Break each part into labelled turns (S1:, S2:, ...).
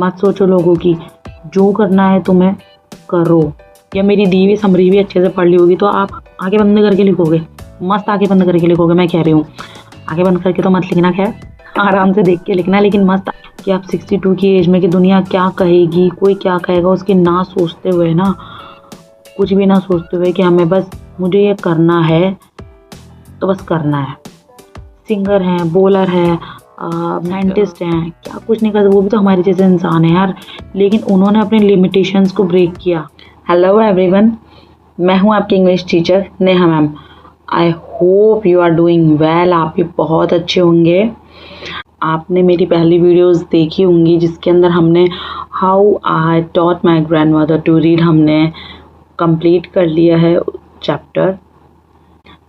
S1: मत सोचो लोगों की, जो करना है तुम्हें करो। या मेरी दी हुई समरी भी अच्छे से पढ़ ली होगी तो आप आंखें बंद करके लिखोगे, मस्त आंखें बंद करके लिखोगे। मैं कह रही हूँ आंखें बंद करके तो मत लिखना, खैर आराम से देख के लिखना, लेकिन मस्त कि आप 62 की एज में कि दुनिया क्या कहेगी, कोई क्या कहेगा, उसकी ना सोचते हुए ना, कुछ भी ना सोचते हुए कि हमें बस मुझे ये करना है तो बस करना है। सिंगर हैं, बॉलर हैं, साइंटिस्ट हैं, क्या कुछ नहीं करते, वो भी तो हमारे जैसे इंसान है यार, लेकिन उन्होंने अपने लिमिटेशंस को ब्रेक किया। हेलो एवरीवन, मैं हूँ आपकी English teacher Neha ma'am. I hope you are doing well. आप भी बहुत अच्छे होंगे। आपने मेरी पहली वीडियोस देखी होंगी जिसके अंदर हमने how I taught my grandmother to read हमने कंप्लीट कर लिया है चैप्टर।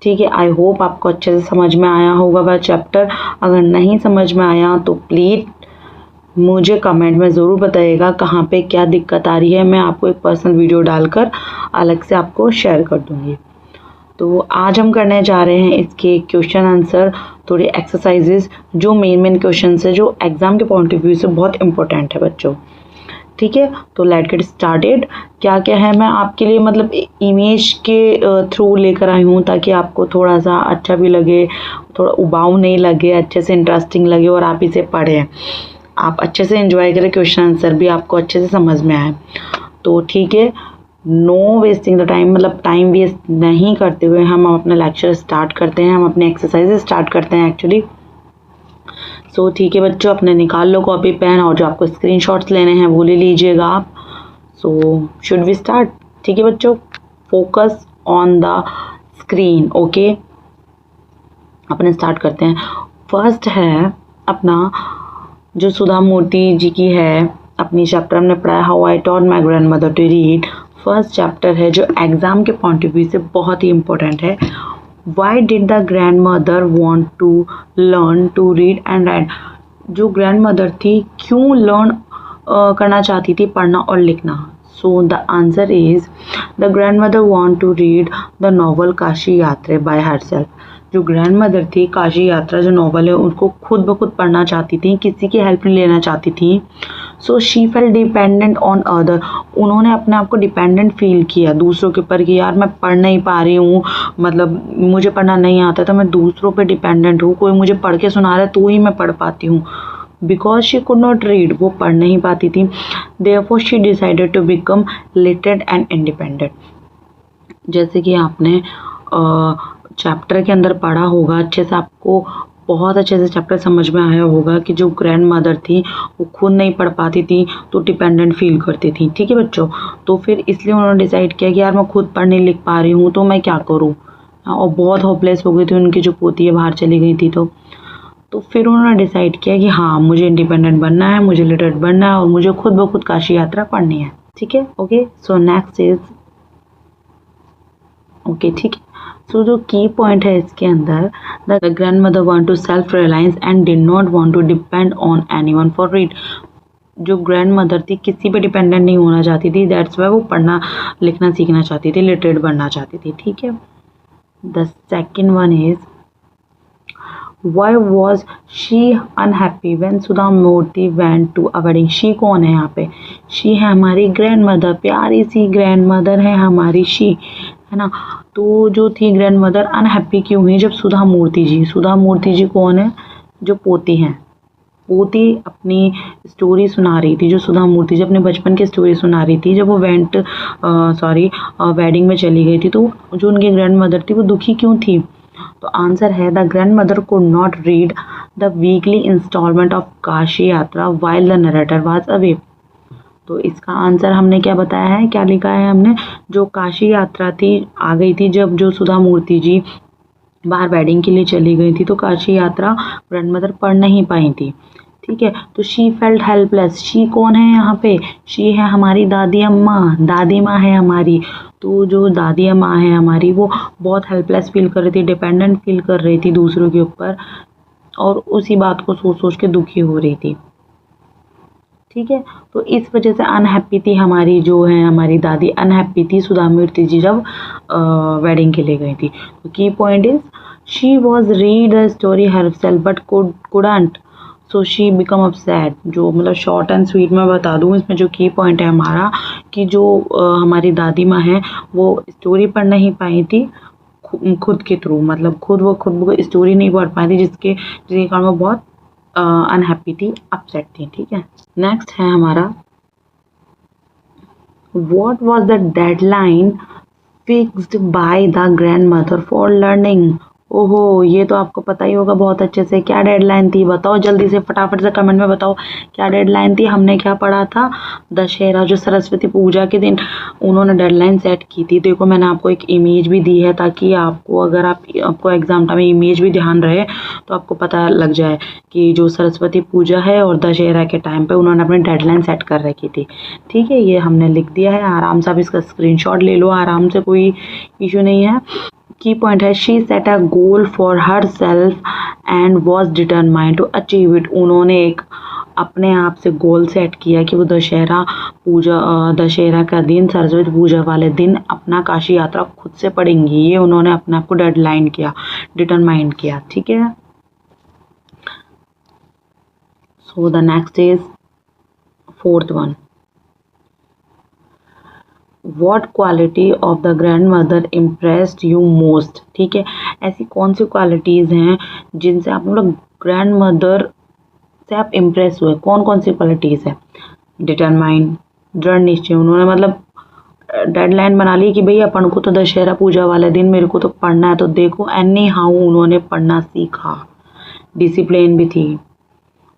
S1: ठीक है, आई होप आपको अच्छे से समझ में आया होगा वह चैप्टर। अगर नहीं समझ में आया तो प्लीज़ मुझे कमेंट में ज़रूर बताइएगा कहाँ पे क्या दिक्कत आ रही है। मैं आपको एक पर्सनल वीडियो डालकर अलग से आपको शेयर कर दूँगी। तो आज हम करने जा रहे हैं इसके क्वेश्चन आंसर, थोड़ी एक्सरसाइजेज, जो मेन क्वेश्चन है जो एग्ज़ाम के पॉइंट ऑफ व्यू से बहुत इंपॉर्टेंट है बच्चों। ठीक है, तो लेट गेट स्टार्टेड। क्या क्या है मैं आपके लिए मतलब इमेज के थ्रू लेकर आई हूँ ताकि आपको थोड़ा सा अच्छा भी लगे, थोड़ा उबाऊ नहीं लगे, अच्छे से इंटरेस्टिंग लगे और आप इसे पढ़ें, आप अच्छे से एंजॉय करें, क्वेश्चन आंसर भी आपको अच्छे से समझ में आए। तो ठीक है, नो वेस्टिंग द टाइम, मतलब टाइम वेस्ट नहीं करते हुए हम अपना लेक्चर स्टार्ट करते हैं, हम अपने एक्सरसाइज स्टार्ट करते हैं एक्चुअली। सो ठीक है बच्चों, अपने निकाल लो कॉपी पेन, और जो आपको स्क्रीनशॉट्स लेने हैं वो ले लीजिएगा आप। So should we start? ठीक है बच्चों, focus on the screen. Okay, अपने स्टार्ट करते हैं। फर्स्ट है अपना जो सुधा मूर्ति जी की है, अपनी चैप्टर हमने पढ़ा है how I taught my grandmother to read. First chapter है जो एग्ज़ाम के पॉइंट ऑफ व्यू से बहुत ही इम्पोर्टेंट है। Why did the grandmother want to learn to read and write? जो grandmother थी क्यों learn करना चाहती थी पढ़ना और लिखना? So the answer is the grandmother want to read the novel Kashi यात्रा by herself. जो grandmother थी, काशी यात्रा जो नॉवल है उसको खुद ब खुद पढ़ना चाहती थी, किसी की हेल्प नहीं लेना चाहती थी। So she fail dependent on other, उन्होंने अपने आप को डिपेंडेंट फील किया दूसरों के ऊपर कि यार मैं पढ़ नहीं पा रही हूँ, मतलब मुझे पढ़ना नहीं आता तो मैं दूसरों पे डिपेंडेंट हूँ, कोई मुझे पढ़ के सुना रहा है तो ही मैं पढ़ पाती हूँ। Because she could not read, वो पढ़ नहीं पाती थी। Therefore she decided to become literate and independent. जैसे कि आपने चैप्टर के अंदर पढ़ा होगा, अच्छे से आपको बहुत अच्छे से चैप्टर समझ में आया होगा कि जो ग्रैंड मदर थी वो खुद नहीं पढ़ पाती थी तो डिपेंडेंट फील करती थी। ठीक है बच्चों, तो फिर इसलिए उन्होंने डिसाइड किया कि यार मैं खुद पढ़ नहीं लिख पा रही हूँ तो मैं क्या करूँ, और बहुत होपलेस हो गई थी, उनकी जो पोती है बाहर चली गई थी। तो फिर उन्होंने डिसाइड किया कि हाँ मुझे इंडिपेंडेंट बनना है, मुझे लिटरेट बनना है और मुझे खुद ब खुद काशी यात्रा पढ़नी है। ठीक है, okay. So next is okay, ठीक है। सो जो की पॉइंट है इसके अंदर, the grandmother want to self reliance and did not want to depend on anyone for read. जो ग्रैंड मदर थी किसी पे डिपेंडेंट नहीं होना चाहती थी, दैट्स वाई वो पढ़ना लिखना सीखना चाहती थी, लिटरेट बनना चाहती थी। ठीक है। The second one is why was she unhappy when Sudha Murthy went to a wedding. She कौन है यहाँ पे? शी है हमारी ग्रैंड मदर, प्यारी सी ग्रैंड मदर है हमारी शी, है ना। तो जो थी ग्रैंड मदर अनहैप्पी क्यों हुई जब सुधा मूर्ति जी कौन है? जो पोती हैं, पोती अपनी स्टोरी सुना रही थी, जो सुधा मूर्ति जी अपने बचपन की स्टोरी सुना रही थी। जब वो वेडिंग में चली गई थी तो जो उनकी ग्रैंड मदर थी वो दुखी क्यों थी? तो आंसर है the grandmother could not read the weekly instalment of Kashi Yatra while the narrator was away. तो इसका आंसर हमने क्या बताया है, क्या लिखा है हमने? जो काशी यात्रा थी आ गई थी जब जो सुधा मूर्ति जी बाहर वेडिंग के लिए चली गई थी तो काशी यात्रा ग्रैंड मदर पढ़ नहीं पाई थी। ठीक है, तो शी फेल्ट हेल्पलेस। शी कौन है यहाँ पे? शी है हमारी दादी माँ है हमारी। तो जो दादी माँ है हमारी वो बहुत हेल्पलेस फील कर रही थी, डिपेंडेंट फील कर रही थी दूसरों के ऊपर, और उसी बात को सोच सोच के दुखी हो रही थी। ठीक है, तो इस वजह से अनहैप्पी थी हमारी, जो है हमारी दादी अनहैप्पी थी सुधा मूर्ति जी जब वेडिंग के लिए गई थी। तो की point is she was read the story herself but couldn't. So she become upset. जो मतलब शॉर्ट एंड स्वीट में बता दूँ, इसमें जो की पॉइंट है हमारा कि जो हमारी दादी माँ हैं वो स्टोरी पढ़ नहीं पाई थी खुद के थ्रू, मतलब खुद वो स्टोरी नहीं पढ़ पाई थी, जिसके कारण वो बहुत अनहैप्पी थी, अपसेट थी। ठीक है, नेक्स्ट है हमारा what was the deadline fixed by the grandmother for learning. ओहो, ये तो आपको पता ही होगा बहुत अच्छे से। क्या डेडलाइन थी बताओ जल्दी से, फटाफट से कमेंट में बताओ क्या डेडलाइन थी। हमने क्या पढ़ा था, दशहरा जो सरस्वती पूजा के दिन उन्होंने डेडलाइन सेट की थी। देखो मैंने आपको एक इमेज भी दी है ताकि आपको, अगर आपको एग्जाम टाइम में इमेज भी ध्यान रहे तो आपको पता लग जाए कि जो सरस्वती पूजा है और दशहरा के टाइम पे उन्होंने अपनी डेडलाइन सेट कर रखी थी। ठीक है, ये हमने लिख दिया है, आराम से आप इसका स्क्रीनशॉट ले लो, आराम से, कोई इशू नहीं है। की पॉइंट है she set a goal for herself and was determined to achieve it. उन्होंने एक अपने आप से गोल सेट किया कि वो दशहरा का दिन, सरस्वती पूजा वाले दिन अपना काशी यात्रा खुद से पढ़ेंगी। ये उन्होंने अपने आप को डेडलाइन किया, डिटरमाइंड किया। ठीक है, सो the next is fourth one, what quality of the grand mother impressed you most. ठीक है, ऐसी कौन सी क्वालिटीज़ हैं जिनसे आप मतलब ग्रैंड मदर से आप इम्प्रेस हुए, कौन कौन सी क्वालिटीज़ है। डिटरमाइन, दृढ़ निश्चय। उन्होंने मतलब डेडलाइन बना ली कि भाई अपन को तो दशहरा पूजा वाले दिन मेरे को तो पढ़ना है, तो देखो एनी हाउ उन्होंने पढ़ना सीखा। डिसिप्लिन भी थी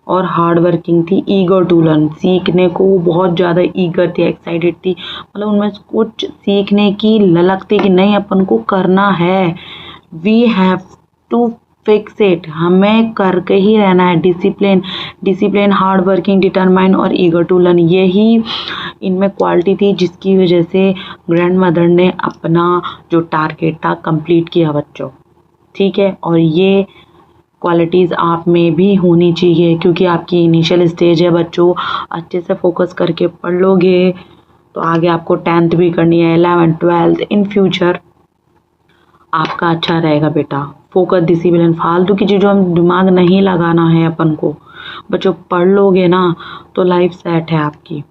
S1: और हार्ड वर्किंग थी। ईगर टू लर्न, सीखने को बहुत ज़्यादा ईगर थी, एक्साइटेड थी, मतलब उनमें कुछ सीखने की ललक थी कि नहीं अपन को करना है, we have to fix it, हमें करके ही रहना है। डिसिप्लिन, हार्ड वर्किंग, डिटरमाइन और ईगर टू लर्न, यही इनमें क्वालिटी थी जिसकी वजह से ग्रैंड मदर ने अपना जो टारगेट था कंप्लीट किया बच्चों। ठीक है, और ये क्वालिटीज़ आप में भी होनी चाहिए क्योंकि आपकी इनिशियल स्टेज है बच्चों। अच्छे से फोकस करके पढ़ लोगे तो आगे आपको 10th भी करनी है, 11th 12th, इन फ्यूचर आपका अच्छा रहेगा बेटा। फोकस, डिसिप्लिन, फालतू की चीज़ों में दिमाग नहीं लगाना है अपन को। बच्चों पढ़ लोगे ना तो लाइफ सेट है आपकी।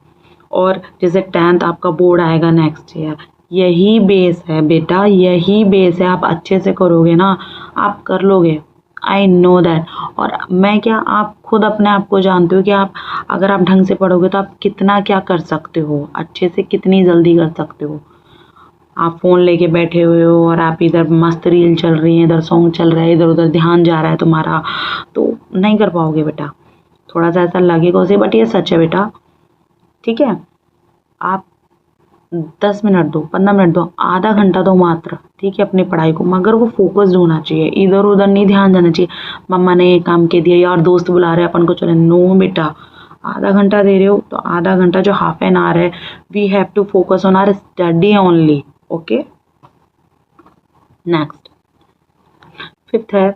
S1: और जैसे 10th आपका बोर्ड आएगा नेक्स्ट ईयर, यही बेस है बेटा, यही बेस है। आप अच्छे से करोगे ना आप कर लोगे, आई नो दैट। और मैं क्या, आप खुद अपने आप को जानते हो कि आप अगर आप ढंग से पढ़ोगे तो आप कितना क्या कर सकते हो, अच्छे से कितनी जल्दी कर सकते हो। आप फ़ोन लेके बैठे हुए हो और आप इधर मस्त रील चल रही है, इधर सॉन्ग चल रहा है, इधर उधर ध्यान जा रहा है तुम्हारा, तो नहीं कर पाओगे बेटा। थोड़ा सा ऐसा लगेगा उसे, बट ये सच है बेटा। ठीक है, आप 10 मिनट दो, 15 मिनट दो, आधा घंटा दो मात्र, ठीक है, अपनी पढ़ाई को, मगर वो फोकस्ड होना चाहिए, इधर उधर नहीं ध्यान जाना चाहिए। मम्मा ने ये काम के दिया, यार दोस्त बुला रहे अपन को चले, नो बेटा। आधा घंटा दे रहे हो तो आधा घंटा जो हाफ एन आवर है, we have to focus on our study only. Okay, next fifth है,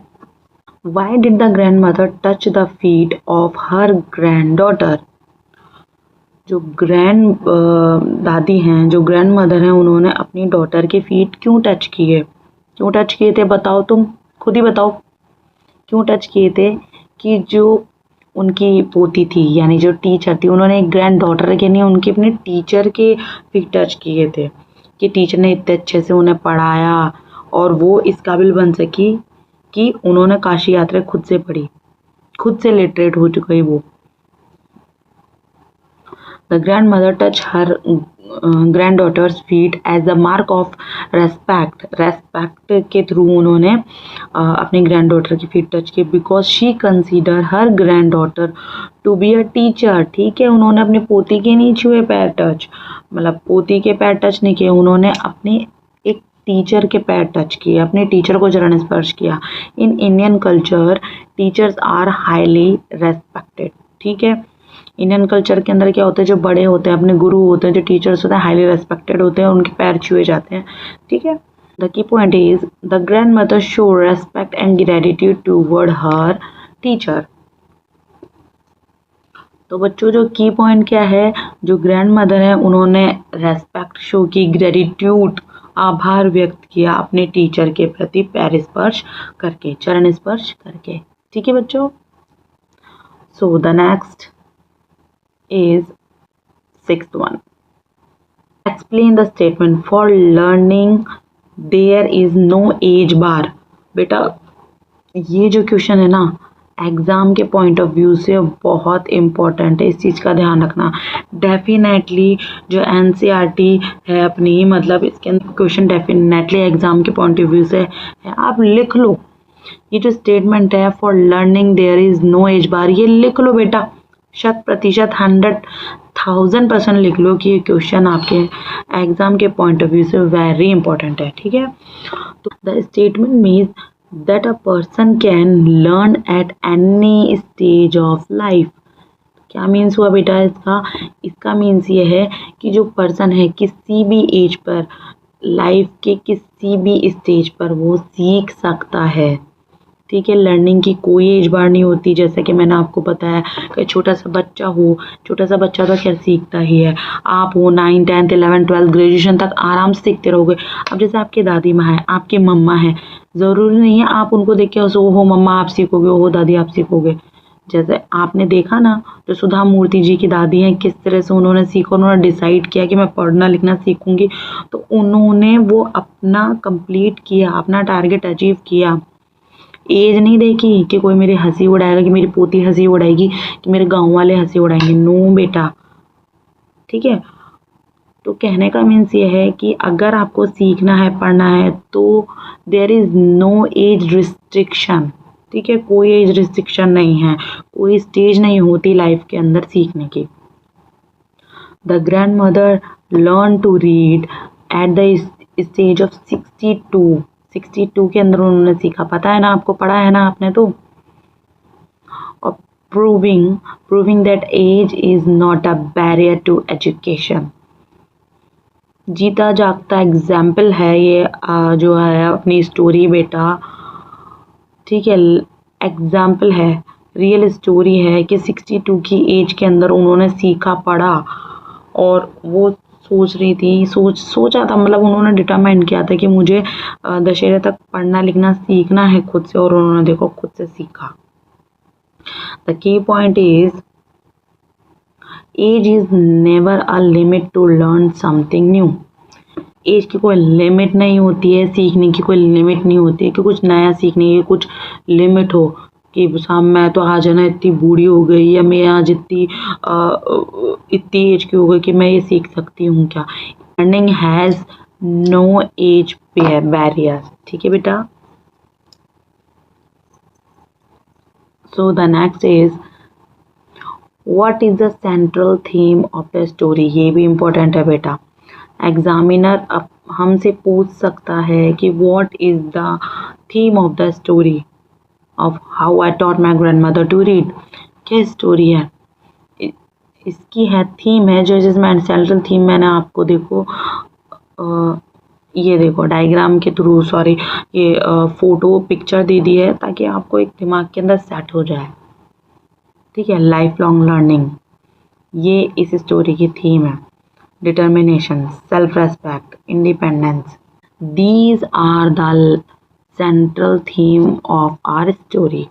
S1: why did the grandmother touch the feet of her granddaughter. जो दादी हैं, जो ग्रैंड मदर हैं, उन्होंने अपनी डॉटर के फीट क्यों टच किए, क्यों टच किए थे बताओ, तुम खुद ही बताओ क्यों टच किए थे। कि जो उनकी पोती थी यानी जो टीचर थी, उन्होंने एक ग्रैंड डॉटर के नहीं, उनके अपने टीचर के फीट टच किए थे कि टीचर ने इतने अच्छे से उन्हें पढ़ाया और वो इस काबिल बन सकी कि उन्होंने काशी यात्रा खुद से पढ़ी, खुद से लिटरेट हो चुकी वो। The grandmother touched her granddaughter's feet as a mark of respect. Respect के थ्रू उन्होंने अपनी ग्रैंड की फीट टच की, because she consider her granddaughter to be a teacher. ठीक है, उन्होंने अपनी पोती के नहीं छुए पैर टच, मतलब पोती के पैर टच नहीं किए, उन्होंने अपनी एक टीचर के पैर टच किए, अपने टीचर को चरण स्पर्श किया। In Indian culture teachers are highly respected. ठीक है, इंडियन कल्चर के अंदर क्या होता है, जो बड़े होते हैं, अपने गुरु होते हैं, जो टीचर्स होते हैं, हाईली रेस्पेक्टेड होते हैं, उनके पैर छुए जाते हैं। ठीक है, the key point is the grand mother show respect and gratitude toward her teacher. तो बच्चों जो की पॉइंट क्या है, जो ग्रैंड मदर है उन्होंने रेस्पेक्ट शो की, ग्रेटिट्यूड आभार व्यक्त किया अपने टीचर के प्रति पैर स्पर्श करके, चरण स्पर्श करके। ठीक है बच्चों, So the next is sixth one. Explain the statement. For learning there is no age bar. बेटा ये जो क्वेश्चन है ना एग्ज़ाम के पॉइंट ऑफ व्यू से बहुत इम्पोर्टेंट है, इस चीज़ का ध्यान रखना। डेफिनेटली जो एनसीईआरटी है अपनी, मतलब इसके अंदर क्वेश्चन डेफिनेटली एग्ज़ाम के पॉइंट ऑफ व्यू से है, आप लिख लो। ये जो स्टेटमेंट है for learning there is no age bar, ये लिख लो बेटा, 100%, 100,000% लिख लो कि ये क्वेश्चन आपके एग्ज़ाम के पॉइंट ऑफ व्यू से वेरी इंपॉर्टेंट है, ठीक है। तो the statement means that a person can learn at any stage of life. क्या मीन्स हुआ बेटा इसका मीन्स ये है कि जो पर्सन है किसी भी एज पर, लाइफ के किसी भी स्टेज पर वो सीख सकता है, ठीक है। लर्निंग की कोई एज बार नहीं होती, जैसे कि मैंने आपको बताया कि छोटा सा बच्चा हो, छोटा सा बच्चा तो खैर सीखता ही है, आप हो 9, 10, 11, 12 ग्रेजुएशन तक आराम से सीखते रहोगे। अब जैसे आपकी दादी माँ है, आपकी मम्मा है, ज़रूरी नहीं है आप उनको देख के ओहो मम्मा आप सीखोगे, ओहो दादी आप सीखोगे। जैसे आपने देखा ना जो सुधा मूर्ति जी की दादी हैं, किस तरह से उन्होंने सीखा, उन्होंने डिसाइड किया कि मैं पढ़ना लिखना सीखूंगी, तो उन्होंने वो अपना कंप्लीट किया, अपना टारगेट अचीव किया। एज नहीं देखी कि कोई मेरी हंसी उड़ाएगा, कि मेरी पोती हंसी उड़ाएगी, कि मेरे गांव वाले हंसी उड़ाएंगे, नो बेटा, ठीक है। तो कहने का मीन्स ये है कि अगर आपको सीखना है, पढ़ना है, तो there is no age restriction, ठीक है। कोई एज रिस्ट्रिक्शन नहीं है, कोई स्टेज नहीं होती लाइफ के अंदर सीखने की। The grandmother learn to read at the stage of 62 के अंदर उन्होंने सीखा, पता है ना आपको, पढ़ा है ना आपने तो। और proving that age is not a barrier to education, जीता जागता एग्जाम्पल है ये जो है अपनी स्टोरी बेटा, ठीक है। एग्जाम्पल है, रियल स्टोरी है कि 62 की एज के अंदर उन्होंने सीखा, पढ़ा, और वो सोच रही थी, सोचा था, मतलब उन्होंने डिटरमाइन किया था कि मुझे दशहरे तक पढ़ना लिखना सीखना है खुद से, और उन्होंने देखो खुद से सीखा। The key point is age is never a limit to learn something new. Age की कोई लिमिट नहीं होती है, सीखने की कोई लिमिट नहीं होती है कि कुछ नया सीखने की कुछ लिमिट हो कि साहब मैं तो आज है ना इतनी बूढ़ी हो गई, या मैं आज इतनी एज की हो गई कि मैं ये सीख सकती हूँ क्या। Learning has no age barrier, ठीक है बेटा। So the next is what is the central theme of the story. ये भी इम्पोर्टेंट है बेटा, एग्जामिनर अब हमसे पूछ सकता है कि what is the theme of the story of how I taught my grandmother to read. क्या स्टोरी है इसकी, है थीम है जो, जिसमें सेंट्रल थीम मैंने आपको देखो ये देखो डायग्राम के थ्रू, सॉरी ये फोटो पिक्चर दे दी है ताकि आपको एक दिमाग के अंदर सेट हो जाए, ठीक है। लाइफ लॉन्ग लर्निंग ये इस स्टोरी की थीम है। Determination, self respect, independence, these are the central theme of our story,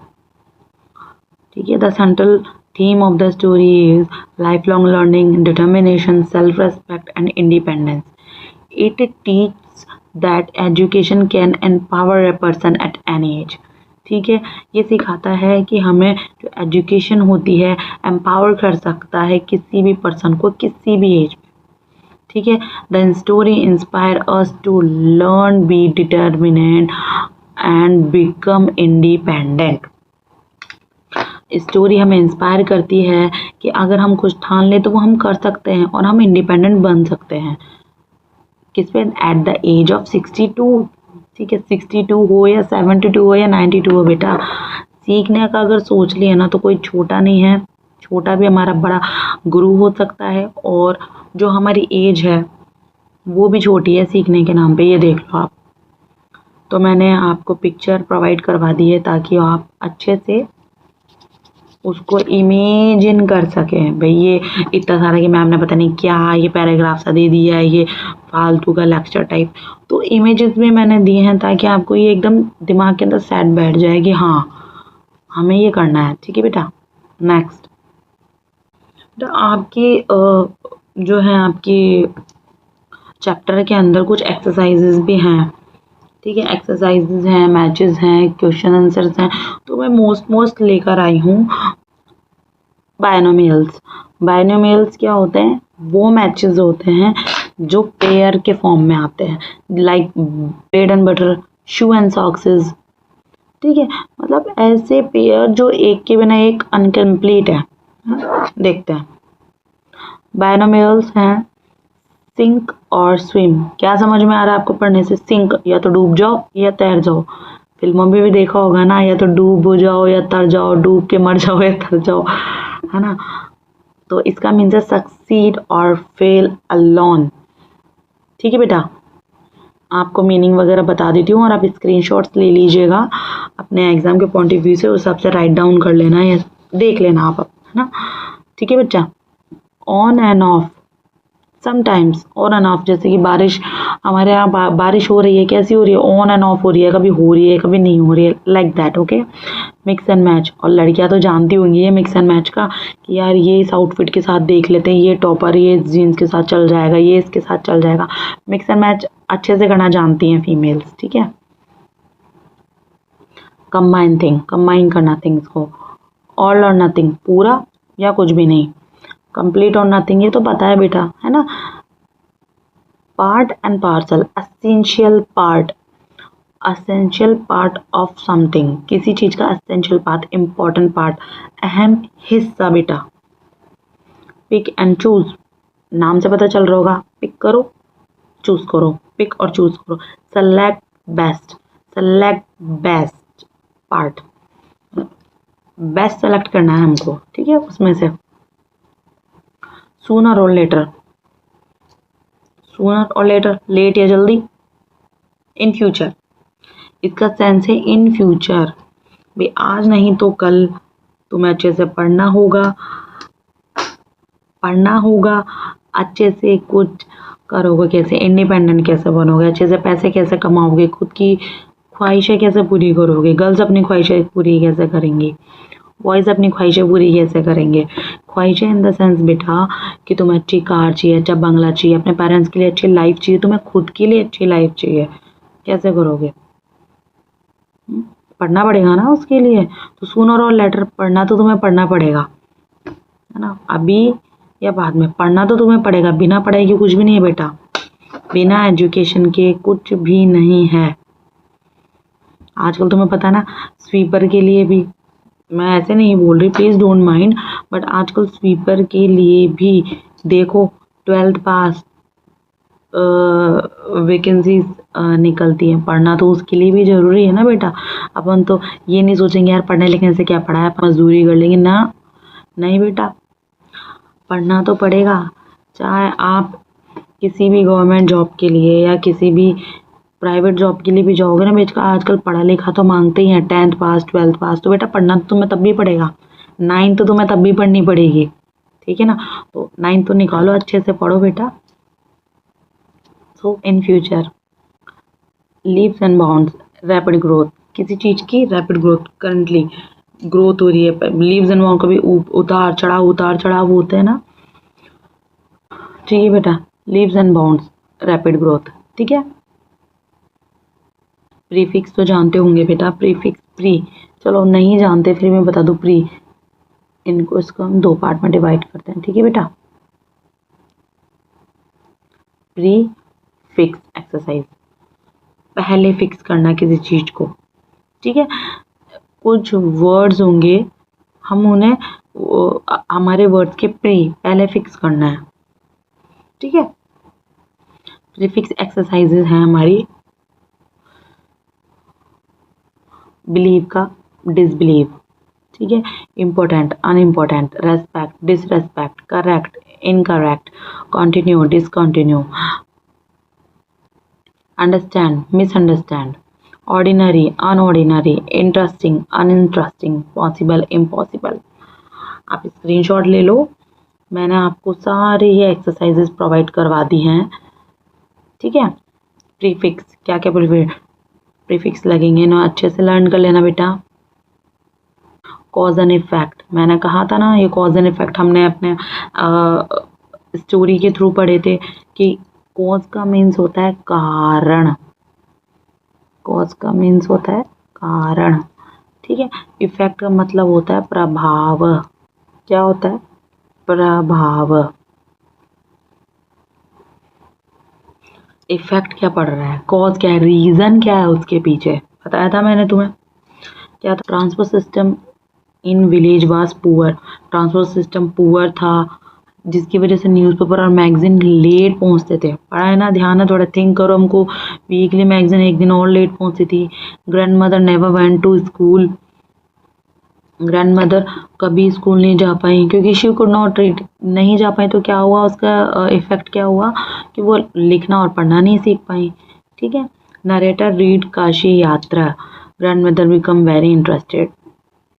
S1: ठीक है। The central theme of the story is lifelong learning, determination, self-respect and independence. It teaches that education can empower a person at any age, ठीक है। ये सिखाता है कि हमें जो एजुकेशन होती है एम्पावर कर सकता है किसी भी पर्सन को किसी भी एज में, ठीक है। The story inspire us to learn, be determinate and become independent. Story हमें इंस्पायर करती है कि अगर हम कुछ ठान लें तो वो हम कर सकते हैं और हम इंडिपेंडेंट बन सकते हैं। किस पे, एट द एज ऑफ 62, ठीक है। 62 हो या 72 हो या 92 हो बेटा, सीखने का अगर सोच लिया ना तो कोई छोटा नहीं है, छोटा भी हमारा बड़ा गुरु हो सकता है, और जो हमारी एज है वो भी छोटी है सीखने के नाम पे, ये देख लो आप। तो मैंने आपको पिक्चर प्रोवाइड करवा दी है ताकि आप अच्छे से उसको इमेजिन कर सकें। भाई ये इतना सारा कि मैम ने पता नहीं क्या ये पैराग्राफ सा दे दिया है, ये फालतू का लेक्चर टाइप, तो इमेजेस भी मैंने दिए हैं ताकि आपको ये एकदम दिमाग के अंदर सेट बैठ जाए कि हाँ हमें ये करना है, ठीक है बेटा। नेक्स्ट, तो आपकी जो है आपकी चैप्टर के अंदर कुछ एक्सरसाइजेज भी हैं, ठीक है। एक्सरसाइजेज हैं, मैचेस हैं, क्वेश्चन आंसर्स हैं। तो मैं मोस्ट लेकर आई हूँ बायनोमियल्स। बायनोमियल्स क्या होते हैं? वो मैचेस होते हैं जो पेयर के फॉर्म में आते हैं, like bread and butter, shoe and socks, ठीक है। मतलब ऐसे पेयर जो एक के बिना एक अनकम्प्लीट है। देखते हैं, बायनोमियल्स हैं सिंक और स्विम। क्या समझ में आ रहा है आपको पढ़ने से? सिंक या तो डूब जाओ या तैर जाओ। फिल्मों में भी देखा होगा ना, या तो डूब जाओ या तर जाओ, डूब के मर जाओ या तर जाओ, है ना। तो इसका मीन्स है सक्सीड और फेल अलोन, ठीक है बेटा। आपको मीनिंग वगैरह बता देती हूँ और आप स्क्रीनशॉट्स ले लीजिएगा अपने एग्जाम के पॉइंट ऑफ व्यू से, उस हिसाब से राइट डाउन कर लेना या देख लेना आप, है ना, ठीक है बच्चा। On end of, sometimes on end of, जैसे कि बारिश, हमारे यहाँ बारिश हो रही है, कैसी हो रही है? ऑन एंड ऑफ हो रही है, कभी हो रही है कभी नहीं हो रही है, like that, okay. Mix and match, और लड़कियां तो जानती होंगी ये मिक्स एंड मैच का, कि यार ये इस आउटफिट के साथ देख लेते हैं, ये टॉपर ये जीन्स के साथ चल जाएगा, ये इसके साथ चल जाएगा। मिक्स एंड मैच अच्छे से करना जानती हैं फीमेल्स, ठीक है। कंबाइन थिंग, कंबाइन करना थिंग्स को। ऑल और नथिंग, पूरा या कुछ भी नहीं। कंप्लीट और नथिंग, ये तो पता है बेटा, है ना। Part and parcel, essential part, essential part of something, किसी चीज का असेंशियल पार्ट, इंपॉर्टेंट पार्ट, अहम हिस्सा बेटा। पिक एंड चूज, नाम से पता चल रहा होगा, पिक करो चूज करो, पिक और चूज करो। Select best, select best part, best select करना है हमको, ठीक है, उसमें से। सूनर और लेटर, सूनर और लेटर, लेट या जल्दी। इन फ्यूचर, इसका सेंस है इन फ्यूचर, भाई आज नहीं तो कल तुम्हें अच्छे से पढ़ना होगा, पढ़ना होगा, अच्छे से कुछ करोगे, कैसे इंडिपेंडेंट कैसे बनोगे, अच्छे से पैसे कैसे कमाओगे, खुद की ख्वाहिशें कैसे पूरी करोगे, गर्ल्स अपनी ख्वाहिशें पूरी कैसे करेंगी, बॉयज़ अपनी ख्वाहिशें पूरी कैसे करेंगे। ख्वाहिशें इन द सेंस बेटा कि तुम्हें अच्छी कार चाहिए, अच्छा बंगला चाहिए, अपने पेरेंट्स के लिए अच्छी लाइफ चाहिए, तुम्हें खुद के लिए अच्छी लाइफ चाहिए, कैसे करोगे? पढ़ना पड़ेगा ना उसके लिए। तो सूनर और लेटर, पढ़ना तो तुम्हें पढ़ना पड़ेगा, है ना, अभी या बाद में पढ़ना तो तुम्हें पड़ेगा। बिना पढ़ाई के कुछ भी नहीं है बेटा, बिना एजुकेशन के कुछ भी नहीं है। आजकल तुम्हें पता है ना, स्वीपर के लिए भी, मैं ऐसे नहीं बोल रही, प्लीज़ डोंट माइंड, बट आजकल स्वीपर के लिए भी देखो 12th पास वैकेंसीज निकलती हैं। पढ़ना तो उसके लिए भी ज़रूरी है ना बेटा। अपन तो ये नहीं सोचेंगे यार पढ़ने लिखने से क्या पढ़ा है, मजदूरी कर लेंगे ना, नहीं बेटा, पढ़ना तो पड़ेगा। चाहे आप किसी भी गवर्नमेंट जॉब के लिए या किसी भी प्राइवेट जॉब के लिए भी जाओगे ना बेटा, आजकल पढ़ा लिखा तो मांगते ही हैं, 10th पास 12th पास, तो बेटा पढ़ना तो तुम्हें तब भी पड़ेगा, 9th तो तुम्हें तब भी पढ़नी पड़ेगी, ठीक है ना। तो 9th तो निकालो, अच्छे से पढ़ो बेटा। So in future, leaps and bounds, rapid growth, किसी चीज़ की रैपिड ग्रोथ, करंटली ग्रोथ हो रही है। लीव्स एंड बाउंड, कभी उतार चढ़ाव होते हैं ना, ठीक है बेटा। Leaves and bounds, rapid growth, ठीक है। प्रीफिक्स तो जानते होंगे बेटा, प्रीफिक्स, प्री, चलो नहीं जानते फिर मैं बता दूं, प्री, इनको इसको हम 2 पार्ट में डिवाइड करते हैं, ठीक है बेटा। प्री फिक्स एक्सरसाइज, पहले फिक्स करना किसी चीज को, ठीक है। कुछ वर्ड्स होंगे, हम उन्हें हमारे वर्ड्स के पहले फिक्स करना है, ठीक है। प्रीफिक्स एक्सरसाइजेज हैं हमारी, बिलीव का डिसबिलीव, ठीक है। Important unimportant, respect disrespect, correct incorrect, continue discontinue, understand misunderstand, ordinary unordinary, interesting uninteresting, possible impossible. आप स्क्रीनशॉट ले लो, मैंने आपको सारी ये एक्सरसाइजेज प्रोवाइड करवा दी हैं, ठीक है। प्रीफिक्स, क्या क्या प्रीफिक्स लगेंगे ना, अच्छे से लर्न कर लेना बेटा। कॉज एंड इफेक्ट, मैंने कहा था ना ये कॉज एंड इफेक्ट हमने अपने स्टोरी के थ्रू पढ़े थे कि कॉज का मीन्स होता है कारण, कॉज का मीन्स होता है कारण, ठीक है। इफेक्ट का मतलब होता है प्रभाव, क्या होता है, प्रभाव। इफेक्ट क्या पढ़ रहा है, कॉज क्या है, रीजन क्या है उसके पीछे, बताया था मैंने तुम्हें क्या था। Transport system in village was poor, transport system poor था जिसकी वजह से न्यूज़पेपर और मैगजीन लेट पहुंचते थे। पढ़ा है ना, ध्यान है, थोड़ा थिंक करो, हमको वीकली मैगजीन एक दिन और लेट पहुंचती थी। Grandmother never went to school, grandmother कभी स्कूल नहीं जा पाई क्योंकि शी कुड नॉट रीड, नहीं जा पाई तो क्या हुआ, उसका इफेक्ट क्या हुआ कि वो लिखना और पढ़ना नहीं सीख पाई, ठीक है। नरेटर रीड काशी यात्रा, grand mother become very interested,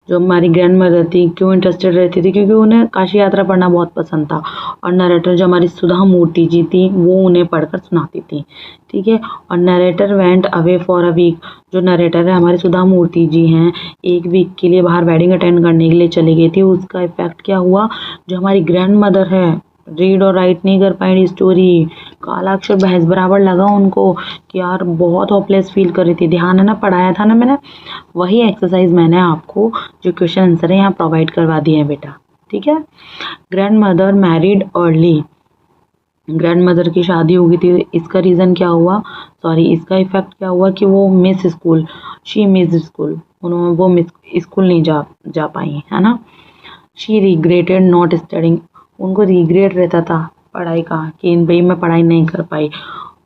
S1: जो हमारी ग्रैंड मदर थी क्यों इंटरेस्टेड रहती थी, क्योंकि उन्हें काशी यात्रा पढ़ना बहुत पसंद था। और नरेटर जो हमारी सुधा मूर्ति जी थी वो उन्हें पढ़कर सुनाती थी, ठीक है। और narrator went away for a week, जो नरेटर है हमारी सुधा मूर्ति जी हैं, एक वीक के लिए बाहर वेडिंग अटेंड करने के लिए चली गई थी। उसका इफेक्ट क्या हुआ, जो हमारी ग्रैंड मदर है रीड और राइट नहीं कर पाई स्टोरी, काला अक्षर भैंस बराबर लगा उनको कि यार बहुत होपलेस फील कर रही थी। ध्यान है ना, पढ़ाया था ना मैंने, वही एक्सरसाइज मैंने आपको जो क्वेश्चन आंसर है यहाँ प्रोवाइड करवा दिए हैं बेटा, ठीक है। Grand mother married early, grand mother की शादी हो गई थी, इसका रीज़न क्या हुआ, सॉरी इसका इफेक्ट क्या हुआ कि वो miss school, she miss school, उन्होंने वो मिस स्कूल नहीं जा पाई, है ना। शी रिग्रेटेड नॉट स्टडिंग, उनको रिग्रेट रहता था पढ़ाई का कि भाई मैं पढ़ाई नहीं कर पाई,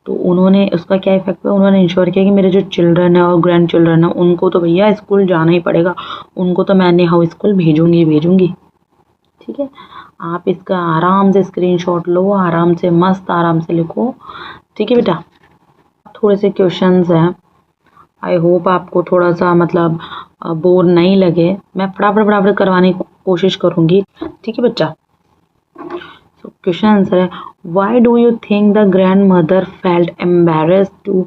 S1: तो उन्होंने उसका क्या इफेक्ट हुआ, उन्होंने इंश्योर किया कि मेरे जो चिल्ड्रन है और ग्रैंड चिल्ड्रन है उनको तो भैया स्कूल जाना ही पड़ेगा, उनको तो मैं हाउ स्कूल भेजूंगी, ठीक है। आप इसका आराम से स्क्रीनशॉट लो, आराम से मस्त आराम से लिखो, ठीक है बेटा। थोड़े से क्वेश्चंस हैं, आई होप आपको थोड़ा सा मतलब बोर नहीं लगे, मैं फटाफट करवाने की कोशिश करूँगी, ठीक है बच्चा। So क्वेश्चन आंसर है, why do you think the grandmother felt embarrassed to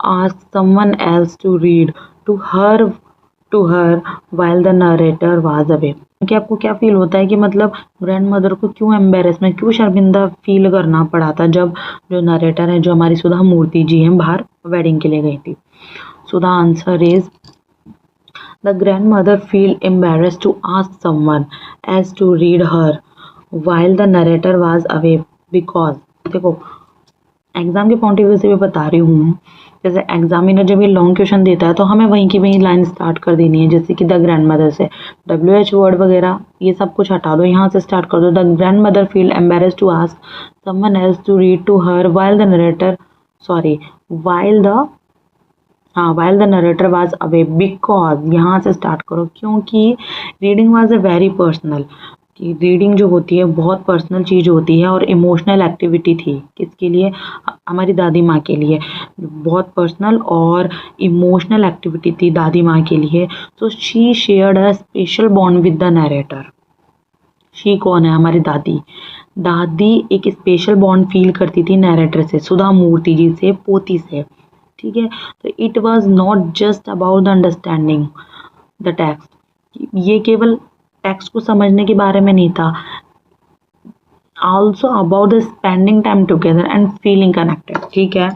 S1: ask someone else to read to her while the narrator was away? कि आपको क्या फील होता है कि मतलब ग्रैंड मदर को क्यों एम्बेरसमेंट, क्यों शर्मिंदा फील करना पड़ा था जब जो नरेटर है, जो हमारी सुधा मूर्ति जी हैं, बाहर वेडिंग के लिए गई थी। So the answer is the grandmother feel embarrassed to ask someone else to read her while the narrator was away because, देखो एग्जाम के पॉइंट ऑफ व्यू से भी बता रही हूँ, जैसे एग्जामिनर जब ये लॉन्ग क्वेश्चन देता है तो हमें वहीं की वहीं लाइन स्टार्ट कर देनी है, जैसे कि द ग्रैंड मदर से WH वर्ड वगैरह ये सब कुछ हटा दो, यहाँ से स्टार्ट कर दो, the grandmother feel embarrassed to ask someone else to read to her while the narrator, sorry while the narrator was away because, यहाँ से स्टार्ट करो, क्योंकि reading was a very personal, कि रीडिंग जो होती है बहुत पर्सनल चीज़ होती है और इमोशनल एक्टिविटी थी, किसके लिए, हमारी दादी माँ के लिए, बहुत पर्सनल और इमोशनल एक्टिविटी थी दादी माँ के लिए। तो she shared a special bond with the narrator, she कौन है, हमारी दादी, दादी एक स्पेशल बॉन्ड फील करती थी नरेटर से, सुधा मूर्ति जी से, पोती से, ठीक है। तो it was not just about the understanding the text, ये केवल टेक्स्ट को समझने के बारे में नहीं था, also about the spending time together and feeling connected, ठीक है।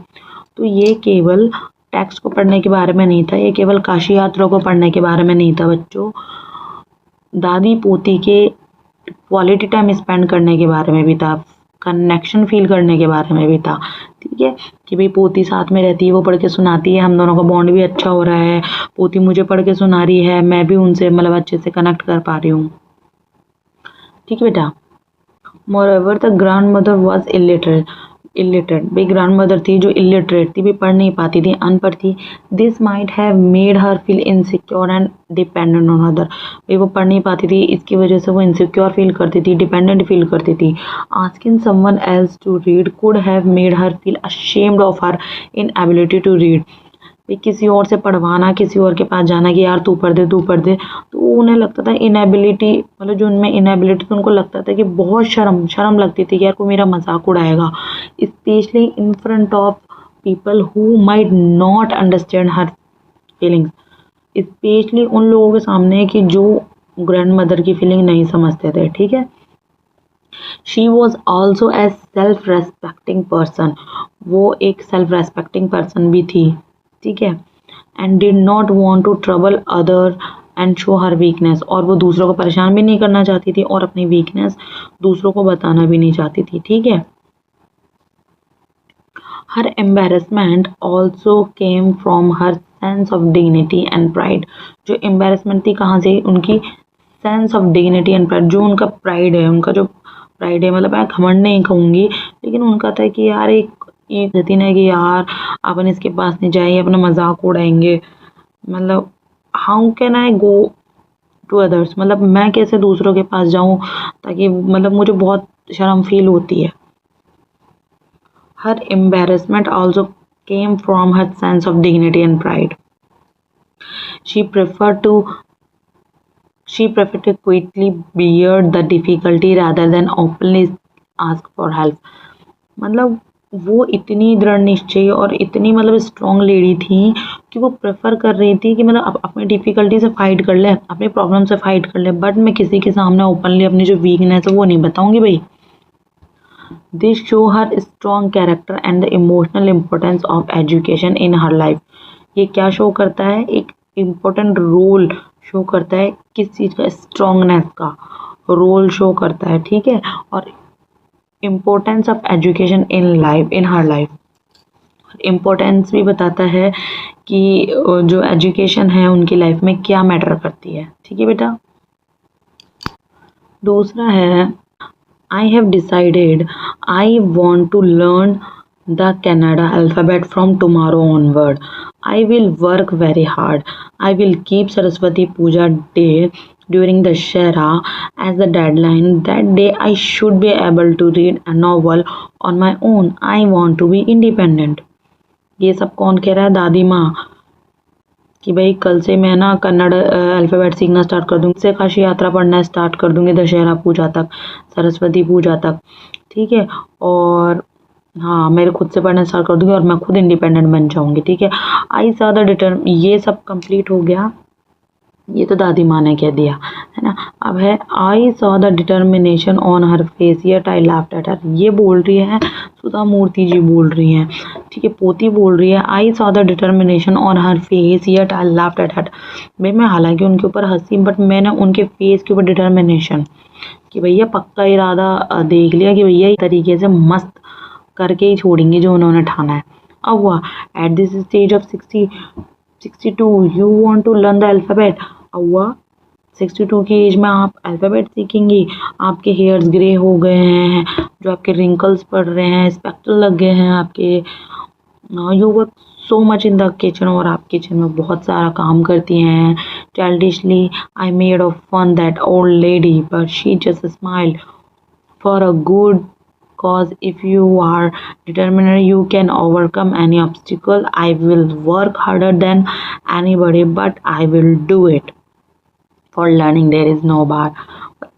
S1: तो ये केवल टेक्स्ट को पढ़ने के बारे में नहीं था, ये केवल काशी यात्रा को पढ़ने के बारे में नहीं था बच्चों, दादी पोती के क्वालिटी टाइम स्पेंड करने के बारे में भी था, कनेक्शन फील करने के बारे में भी था, ठीक है, कि भाई पोती साथ में रहती है, वो पढ़ के सुनाती है, हम दोनों का बॉन्ड भी अच्छा हो रहा है, पोती मुझे पढ़ के सुना रही है, मैं भी उनसे मतलब अच्छे से कनेक्ट कर पा रही हूँ, ठीक है बेटा। Moreover the grandmother was illiterate, भाई ग्रैंड मदर थी जो इलिटरेट थी, भी पढ़ नहीं पाती थी, अनपढ़ थी। This might have made her feel insecure and dependent on other, भाई वो पढ़ नहीं पाती थी, इसकी वजह से वो इनसिक्योर फील करती थी, डिपेंडेंट फील करती थी। Asking someone else to read could have made her feel ashamed of her inability to read, किसी और से पढ़वाना, किसी और के पास जाना कि यार तू पढ़ दे, तो उन्हें लगता था इनएबिलिटी, मतलब जो उनमें इनएबिलिटी थी उनको लगता था कि बहुत शर्म लगती थी कि यार को मेरा मजाक उड़ाएगा, specially in front of people who might not understand her feelings, specially उन लोगों के सामने कि जो ग्रैंड मदर की फीलिंग नहीं समझते थे, ठीक है। She was also a self respecting person, वो एक सेल्फ रेस्पेक्टिंग पर्सन भी थी, ठीक है। And did not want to trouble other and show her weakness, और वो दूसरों को परेशान भी नहीं करना चाहती थी और अपनी वीकनेस दूसरों को बताना भी नहीं चाहती थी, ठीक है। Her embarrassment also came from her sense of dignity and pride. जो एम्बेरसमेंट थी कहाँ से, उनकी sense of dignity and pride, जो उनका प्राइड है, उनका जो प्राइड है, मतलब मैं घमंड नहीं कहूँगी, लेकिन उनका था कि यार एक रहती ना कि यार अपन इसके पास नहीं जाएंगे, अपना मजाक उड़ाएंगे, मतलब how can I go to others, मतलब मैं कैसे दूसरों के पास जाऊं, ताकि मतलब मुझे बहुत शर्म फील होती है। हर embarrassment also came from her sense of dignity and pride. She preferred to she preferred to quickly bear the difficulty rather than openly ask for help. मतलब वो इतनी दृढ़ निश्चयी और इतनी मतलब स्ट्रॉन्ग लेडी थी कि वो प्रेफर कर रही थी कि मतलब अपनी डिफिकल्टी से फाइट कर ले, अपनी प्रॉब्लम से फाइट कर ले, बट मैं किसी के सामने ओपनली अपनी जो वीकनेस है वो नहीं बताऊंगी भाई। This show her strong character and the emotional importance of education in her life. ये क्या शो करता है, एक इम्पोर्टेंट रोल शो करता है, किस चीज़ का, स्ट्रॉन्गनेस का रोल शो करता है, ठीक है। और importance of education in life, in her life, importance भी बताता है कि जो एजुकेशन है उनकी लाइफ में क्या मैटर करती है, ठीक है बेटा। दूसरा है I have decided I want to learn the Kannada alphabet from tomorrow onward. I will work very hard. I will keep Saraswati Puja day during the Shera as the deadline. That day I should be able to read a novel on my own. I want to be independent. ये सब कौन कह रहा है, दादी माँ, कि भाई कल से मैं ना कन्नड़ अल्फ़ाबेट सीखना स्टार्ट कर दूँगी, से काशी यात्रा पढ़ना स्टार्ट कर दूँगी दशहरा पूजा तक, सरस्वती पूजा तक, ठीक है। और हाँ, मेरे खुद से पढ़ना स्टार्ट कर दूँगी और मैं खुद इंडिपेंडेंट बन जाऊँगी, ठीक है। आई सॉ द डिटर्म, ये सब कंप्लीट हो गया, ये तो दादी माँ ने कह दिया है ना। अब है I saw the determination on her face yet I laughed at her, ये बोल रही है सुधा मूर्ति जी बोल रही हैं, ठीक है, पोती बोल रही है I saw the determination on her face yet I laughed at her. भाई मैं हालांकि उनके ऊपर हंसी, बट मैंने उनके फेस के ऊपर डिटर्मिनेशन कि भैया पक्का इरादा देख लिया कि भैया इस तरीके से मस्त करके ही छोड़ेंगे जो उन्होंने ठाना है। अब हुआ at this stage of 62 you want to learn the alphabet. हुआ 62 की एज में आप अल्फ़ाबेट सीखेंगी, आपके हेयर्स ग्रे हो गए हैं, जो आपके रिंकल्स पड़ रहे हैं, स्पेक्टल लग गए हैं आपके, you work so much in the kitchen, और आप किचन में बहुत सारा काम करती हैं। Childishly I made of fun that old lady but she just smile for a good cause if you are determined you can overcome any obstacle. I will work harder than anybody but I will do it. For learning there is no bar.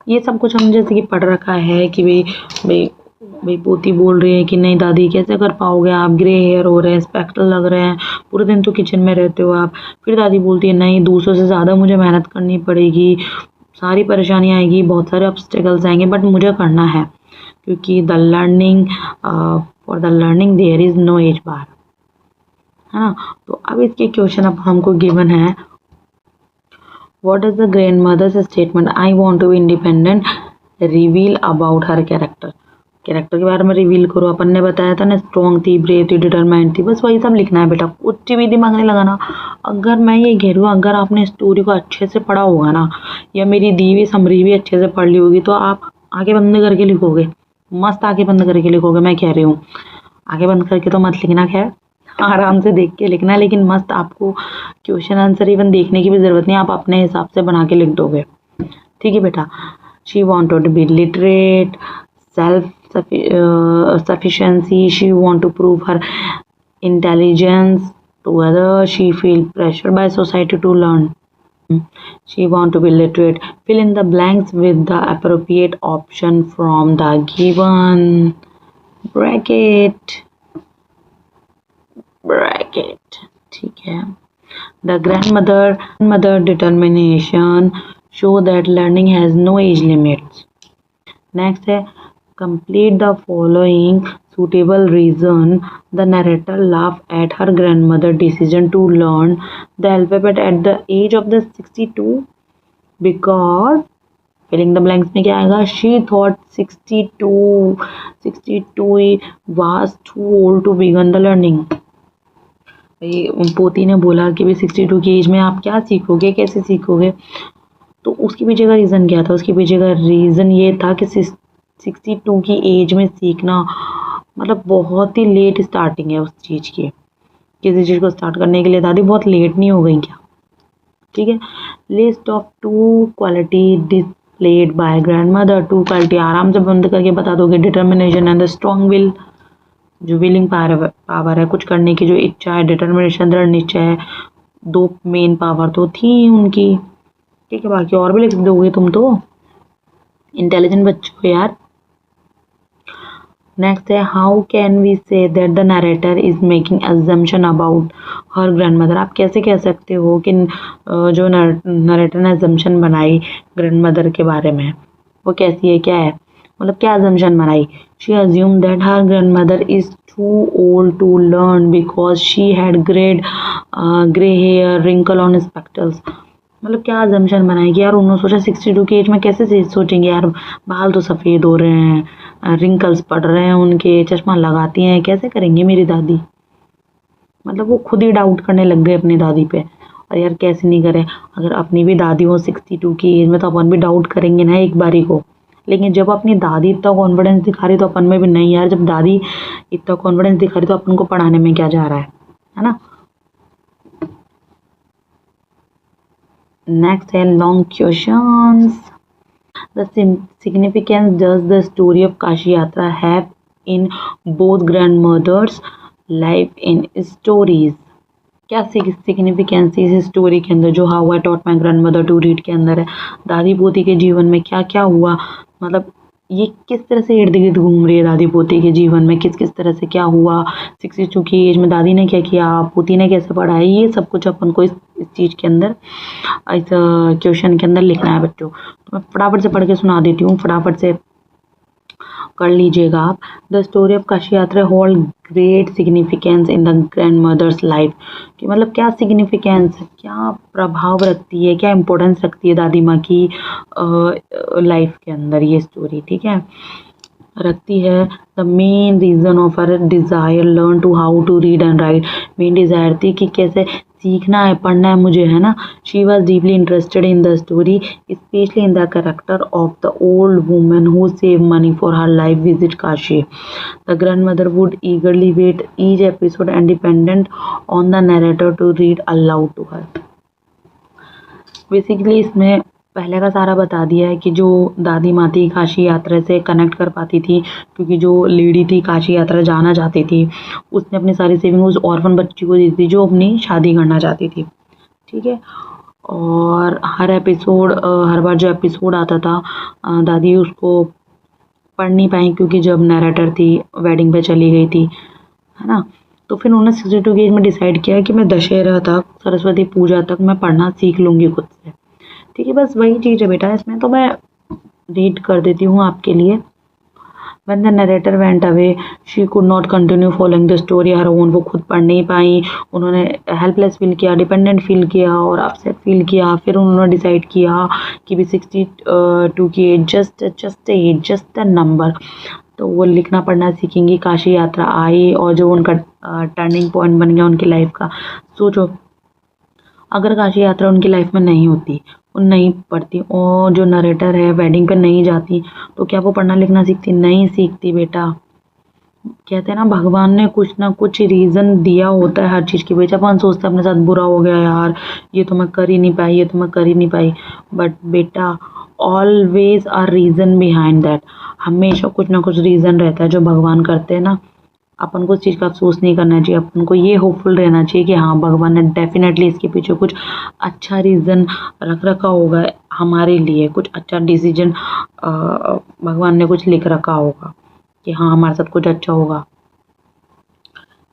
S1: ये सब कुछ हम जैसे कि पढ़ रखा है कि भाई पोती बोल रही है कि नहीं दादी कैसे कर पाओगे आप, ग्रे हेयर हो रहे हैं, स्पेक्टल लग रहे हैं, पूरे दिन तो किचन में रहते हो आप। फिर दादी बोलती है नहीं, दूसरों से ज़्यादा मुझे मेहनत करनी पड़ेगी, सारी परेशानी आएगी, बहुत सारे ऑब्स्टेकल्स आएंगे, बट मुझे करना है, क्योंकि the learning for the learning there is no age bar, है ना। तो अब इसके क्वेश्चन अब हमको गिवन है, what is the grandmother's statement I want to be independent reveal about her character. Character के बारे में रिवील करो, अपन ने बताया था ना, स्ट्रॉन्ग थी, ब्रेव थी, डिटरमाइंड थी, बस वही सब लिखना है बेटा, कुछ भी दिमाग नहीं लगाना। अगर मैं ये कह रही हूँ, अगर आपने स्टोरी को अच्छे से पढ़ा होगा ना, या मेरी दी हुई समरी भी अच्छे से पढ़ ली होगी, तो आप आगे बंद करके लिखोगे, मस्त आगे बंद करके लिखोगे। मैं कह रही हूँ आगे बंद करके तो मत लिखना, खैर आराम से देख के लिखना, लेकिन मस्त आपको क्वेश्चन आंसर इवन देखने की भी ज़रूरत नहीं, आप अपने हिसाब से बना के लिख दोगे, ठीक है बेटा। She wanted to be literate, self sufficiency, she want to prove her intelligence to others, she feel pressured by society to learn, she want to be literate. Fill in the blanks with the appropriate option from the given bracket, ठीक है। The grandmother determination show that learning has no age limits. Next है complete the following suitable reason. The narrator laughed at her grandmother's decision to learn the alphabet at the age of the 62 because filling the blanks में क्या आएगा, she thought 62 was too old to begin the learning। पोती ने बोला कि भाई 62 की as में आप क्या सीखोगे, कैसे सीखोगे। तो उसके पीछे का रीज़न क्या था? उसके पीछे का रीज़न ये था कि 62 की एज में सीखना मतलब बहुत ही लेट स्टार्टिंग है उस चीज़ की। किसी चीज़ को स्टार्ट करने के लिए दादी बहुत लेट नहीं हो गई क्या? ठीक है। List of 2 quality displayed bye grandmother. 2 quality आराम से बंद करके बता दोगे, determination and the strong will. जो विलिंग पावर है, कुछ करने की जो इच्छा है, डिटर्मिनेशन दृढ़ निश्चय है। 2 मेन पावर तो थी उनकी। ठीक है, बाकी और भी लिख दोगे तुम तो, इंटेलिजेंट बच्चों हो यार। नेक्स्ट है how can we say that the narrator is making assumption about her grandmother. आप कैसे कह सकते हो कि जो नरेटर ने अजम्पशन बनाई ग्रैंडमदर के बारे में वो कैसी है, क्या है, मतलब क्या अजम्पशन बनाई। She assume that her grandmother is too old to learn because she had grey hair wrinkle on spectacles. मतलब क्या अजम्पशन बनाएगी यार, उन्होंने सोचा 62 की एज में कैसे सोचेंगे यार, बाल तो सफ़ेद हो रहे हैं, रिंकल्स पड़ रहे हैं उनके, चश्मा लगाती हैं, कैसे करेंगे मेरी दादी। मतलब वो खुद ही डाउट करने लग गए अपनी दादी पे। और यार कैसे नहीं करें, अगर अपनी भी दादी हो 62 की एज में तो अपन भी डाउट करेंगे ना एक बारी को। लेकिन जब अपनी दादी इतना कॉन्फिडेंस दिखा रही तो अपन में भी नहीं यार, जब दादी इतना कॉन्फिडेंस दिखा रही तो अपन को पढ़ाने में क्या जा रहा है ना। नेक्स्ट है long questions. The significance does the story of Kashi Yatra have in both grandmothers life in stories। क्या सिग्निफिकेंस इस स्टोरी के अंदर जो how I taught my grandmother to read के अंदर है। दादी पोती के जीवन में क्या क्या हुआ, मतलब ये किस तरह से इर्द गिर्द घूम रही है दादी पोती के जीवन में, किस किस तरह से क्या हुआ, 62 की एज में दादी ने क्या किया, पोती ने कैसे पढ़ा है, ये सब कुछ अपन को इस चीज़ के अंदर, इस क्वेश्चन के अंदर लिखना है बच्चों। तो मैं फटाफट से पढ़ के सुना देती हूँ, फटाफट से कर लीजिएगा आप। The story of Kashi Yatra hold great significance in the grandmother's life. कि मतलब क्या सिग्निफिकेंस, क्या प्रभाव रखती है, क्या इम्पोर्टेंस रखती है दादी माँ की लाइफ के अंदर ये स्टोरी। ठीक है, रखती है। The main reason of her desire learn to how to read and write. Main desire थी कि कैसे सीखना है, पढ़ना है मुझे, है ना। She was deeply interested in the story specially in the character of the old women who save money for her life visit Kashi. The grandmother would eagerly wait each episode and dependent on the narrator to read aloud to her. Basically इसमें पहले का सारा बता दिया है कि जो दादी माँ थी काशी यात्रा से कनेक्ट कर पाती थी, क्योंकि जो लेडी थी काशी यात्रा जाना चाहती थी, उसने अपनी सारी सेविंग उस ऑर्फन बच्ची को दी थी जो अपनी शादी करना चाहती थी। ठीक है, और हर एपिसोड, हर बार जो एपिसोड आता था दादी उसको पढ़ नहीं पाई क्योंकि जब नरेटर थी वेडिंग पे चली गई थी, है ना। तो फिर उन्होंने 62 की एज में डिसाइड किया कि मैं दशहरा तक, सरस्वती पूजा तक मैं पढ़ना सीख लूँगी खुद से। ठीक है, बस वही चीज़ है बेटा इसमें। तो मैं रीड कर देती हूँ आपके लिए। When the narrator went away, she could not continue following the story her own। वो खुद पढ़ नहीं पाई, उन्होंने हेल्पलेस फील किया, डिपेंडेंट फील किया और अपसेट फील किया। फिर उन्होंने डिसाइड किया कि भी 62 की एज जस्ट अ नंबर। तो वो लिखना पढ़ना सीखेंगी। काशी यात्रा आई और जो उनका टर्निंग पॉइंट बन गया उनकी लाइफ का। सोचो अगर काशी यात्रा उनकी लाइफ में नहीं होती, वो नहीं पढ़ती और जो नरेटर है वेडिंग पर नहीं जाती, तो क्या वो पढ़ना लिखना सीखती? नहीं सीखती बेटा। कहते हैं ना भगवान ने कुछ ना कुछ रीज़न दिया होता है हर चीज़ की वजह। अपन सोचते हैं अपने साथ बुरा हो गया यार, ये तो मैं कर ही नहीं पाई, ये तो मैं कर ही नहीं पाई। बट बेटा always are reason behind that. हमेशा कुछ ना कुछ रीज़न रहता है जो भगवान करते हैं ना। अपन को उस चीज़ का अफसोस नहीं करना चाहिए, अपन को ये होपफुल रहना चाहिए कि हाँ भगवान ने डेफिनेटली इसके पीछे कुछ अच्छा रीज़न रख रखा होगा हमारे लिए, कुछ अच्छा डिसीजन भगवान ने कुछ लिख रखा होगा कि हाँ हमारे साथ कुछ अच्छा होगा।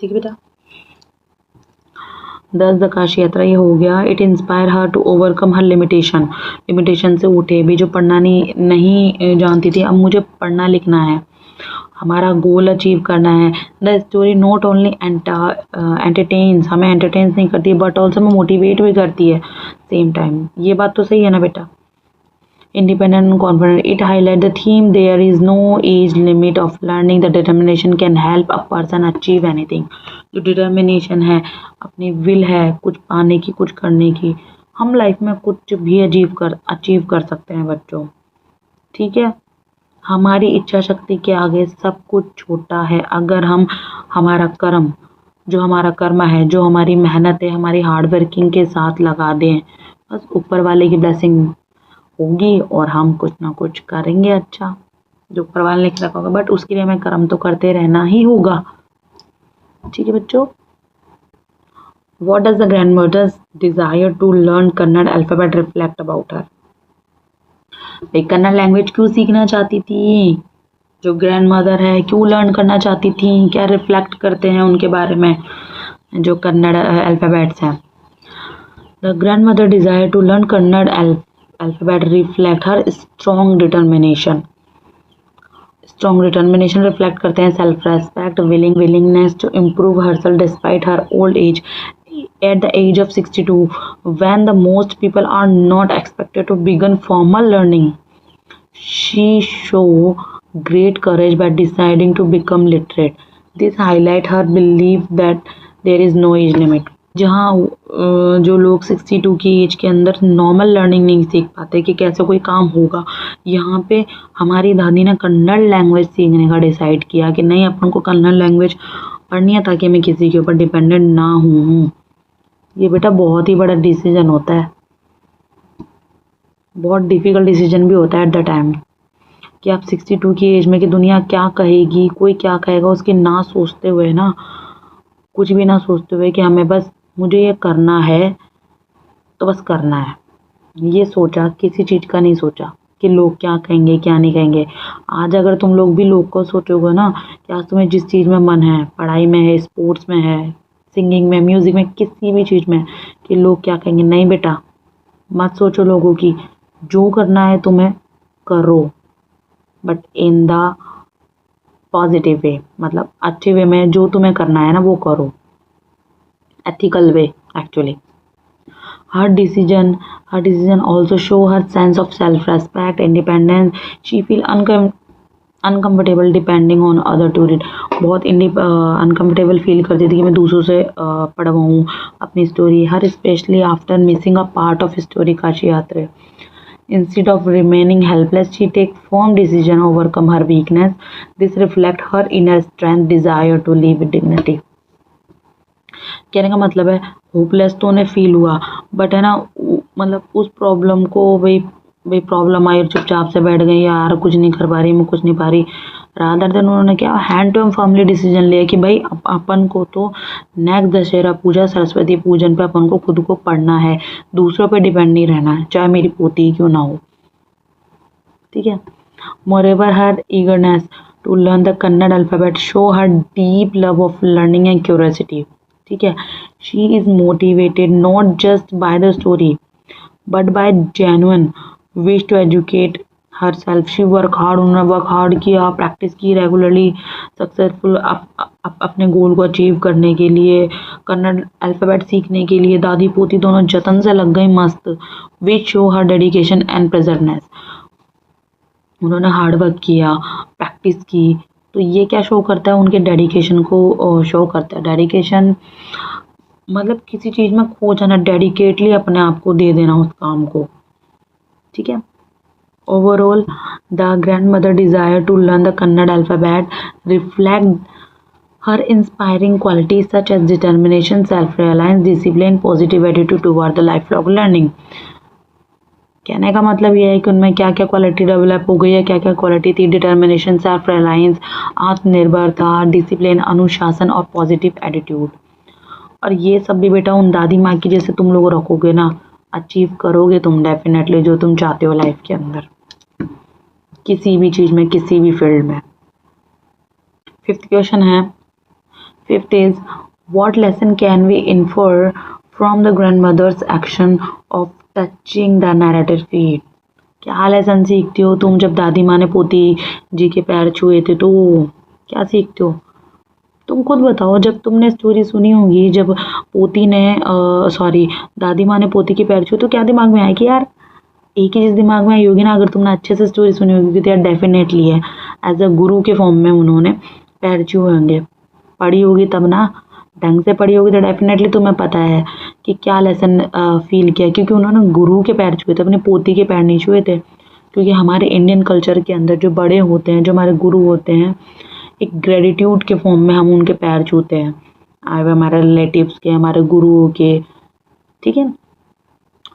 S1: ठीक है बेटा। 10 द काशी यात्रा ये हो गया। It inspire her to overcome her limitation से उठे भी, जो पढ़ना नहीं जानती थी, अब मुझे पढ़ना लिखना है, हमारा गोल अचीव करना है। The story not only entertains, हमें एंटरटेन्स नहीं करती बट ऑल्सो हमें मोटिवेट भी करती है सेम टाइम। ये बात तो सही है ना बेटा। Independent and confident, it highlights the theme there is no age limit of learning, the determination can help a person achieve anything। जो डिटर्मिनेशन है, अपनी विल है कुछ पाने की, कुछ करने की, हम लाइफ में कुछ भी अचीव कर सकते हैं बच्चों। ठीक है, हमारी इच्छा शक्ति के आगे सब कुछ छोटा है अगर हम हमारा कर्म, जो हमारा कर्म है, जो हमारी मेहनत है, हमारी हार्ड वर्किंग के साथ लगा दें, बस ऊपर वाले की ब्लेसिंग होगी और हम कुछ ना कुछ करेंगे अच्छा, जो ऊपर वाले ने लिख रखा होगा, बट उसके लिए हमें कर्म तो करते रहना ही होगा। ठीक है बच्चों। What does the grandmother's desire to learn Kannada alphabet reflect about her? भाई कन्नड़ लैंग्वेज क्यों सीखना चाहती थी? जो ग्रैंड मदर है क्यों लर्न करना चाहती थी? क्या रिफ्लेक्ट करते हैं उनके बारे में जो कन्नड़ अल्फाबेट्स हैं? The grandmother desire to learn Kannada alphabet reflect her strong determination reflect करते हैं self respect, willingness to improve herself despite her old age. At the age of 62, when the most people are not expected to begin formal learning, she show great courage by deciding to become literate. This highlight her belief that there is no age limit. जहाँ जो लोग 62 की as के अंदर normal learning नहीं सीख पाते कि कैसे कोई काम होगा, यहाँ पे हमारी दादी ने कन्नड़ लैंग्वेज सीखने का डिसाइड किया कि नहीं, अपन को कन्नड़ लैंग्वेज पढ़नी है ताकि मैं किसी के ऊपर डिपेंडेंट ना हूँ। ये बेटा बहुत ही बड़ा डिसीजन होता है, बहुत डिफिकल्ट डिसीजन भी होता है एट द टाइम, कि आप 62 की एज में कि दुनिया क्या कहेगी, कोई क्या कहेगा, उसकी ना सोचते हुए ना, कुछ भी ना सोचते हुए कि हमें बस मुझे ये करना है तो बस करना है, ये सोचा, किसी चीज़ का नहीं सोचा कि लोग क्या कहेंगे क्या नहीं कहेंगे। आज अगर तुम लोग भी लोग को सोचोगे ना कि आज तुम्हें जिस चीज़ में मन है, पढ़ाई में है, स्पोर्ट्स में है, सिंगिंग में, म्यूज़िक में, किसी भी चीज़ में, कि लोग क्या कहेंगे, नहीं बेटा मत सोचो लोगों की, जो करना है तुम्हें करो, but in the positive way, मतलब अच्छे वे में, जो तुम्हें करना है ना वो करो, ethical way actually. Her decision also show her sense of self-respect, independence. She feel uncomfortable depending on other to read. बहुत अनकम्फर्टेबल फील करती थी कि मैं दूसरों से पढ़वाऊँ अपनी story, her specially after missing a part of story Kashi यात्रा। Instead of remaining helpless, she take firm decision, overcome her weakness. This reflect her inner strength, desire to live with dignity. कहने का मतलब है होपलेस तो उन्हें feel हुआ, but है ना, मतलब उस प्रॉब्लम को भाई प्रॉब्लम आई और चुपचाप से बैठ गई, यार कुछ नहीं कर पा रही, मैं कुछ नहीं पा रही। रादर देन उन्होंने क्या, hand to hand firmly decision लिया कि भाई अपन को तो नेक्स्ट दशहरा पूजा, सरस्वती पूजन पे अपन को खुद को पढ़ना है, दूसरों पे डिपेंड नहीं रहना है, चाहे मेरी पोती क्यों ना हो। ठीक है। Moreover her eagerness to learn the Kannada alphabet show her deep love of learning and curiosity. ठीक है, she is motivated not just by the story but by genuine wish to educate herself. She work hard, उन्होंने work hard किया, practice की regularly, successful अपने goal को achieve करने के लिए, कन्नड़ अल्फ़ाबेट सीखने के लिए दादी पोती दोनों जतन से लग गई मस्त। Which show her dedication and perseverance, उन्होंने हार्ड वर्क किया, प्रैक्टिस की, तो ये क्या शो करता है, उनके डेडिकेशन को शो करता है। डेडिकेशन मतलब किसी चीज़ में खो जाना, डेडिकेटली अपने आप को दे देना उस काम को। ठीक है। Overall the grandmother desire to learn the Kannada alphabet reflect her inspiring qualities such as determination, self reliance, discipline, positive attitude toward the life long learning. कहने का मतलब ये है कि उनमें क्या क्या क्वालिटी डेवलप हो गई है, क्या क्या क्वालिटी थी, डिटर्मिनेशन, सेल्फ रिलायंस, आत्मनिर्भरता, डिसिप्लिन, अनुशासन और पॉजिटिव एटीट्यूड। और ये सब भी बेटा उन दादी माँ की जैसे तुम लोग रखोगे ना, अचीव करोगे तुम डेफिनेटली जो तुम चाहते हो लाइफ के अंदर, किसी भी चीज़ में, किसी भी फील्ड में। फिफ्थ क्वेश्चन है, fifth is what lesson can we infer from the grandmother's action of touching the narrator feet. क्या लेसन सीखती हो तुम जब दादी माँ ने पोती जी के पैर छुए थे? तो क्या सीखते हो तुम खुद बताओ। जब तुमने स्टोरी सुनी होगी, जब पोती ने सॉरी दादी माँ ने पोती के पैर छुए, तो क्या दिमाग में आया कि यार एक ही चीज़ दिमाग में आई होगी ना। अगर तुमने अच्छे से स्टोरी सुनी होगी तो यार डेफिनेटली है, एज अ गुरु के फॉर्म में उन्होंने पैर छुए होंगे। पढ़ी होगी तब ना, ढंग से पढ़ी होगी तो डेफिनेटली तुम्हें पता है कि क्या लेसन फील किया, क्योंकि उन्होंने गुरु के पैर छुए थे, अपने पोती के पैर नहीं छुए थे। क्योंकि हमारे इंडियन कल्चर के अंदर जो बड़े होते हैं, जो हमारे गुरु होते हैं, एक ग्रेटिट्यूड के फॉर्म में हम उनके पैर छूते हैं, हमारे रिलेटिव्स के, हमारे गुरुओं के, ठीक है।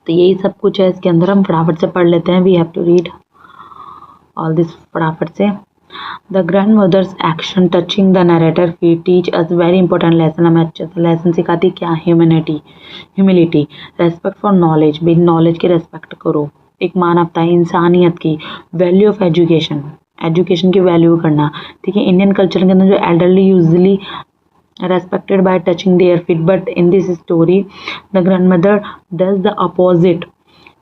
S1: तो यही सब कुछ है इसके अंदर। हम फटाफट से पढ़ लेते हैं। We have to read all this फटाफट से। The grandmother's action touching the narrator feet teach us very important lesson. हमें अच्छे से लेसन सिखाती क्या? ह्यूमिलिटी, रेस्पेक्ट फॉर नॉलेज, बिन नॉलेज की रेस्पेक्ट करो, एक मानवता, इंसानियत की, वैल्यू ऑफ एजुकेशन की वैल्यू करना, ठीक है। इंडियन कल्चर के अंदर जो elderly usually respected by touching their feet, but in this story the grandmother does the opposite.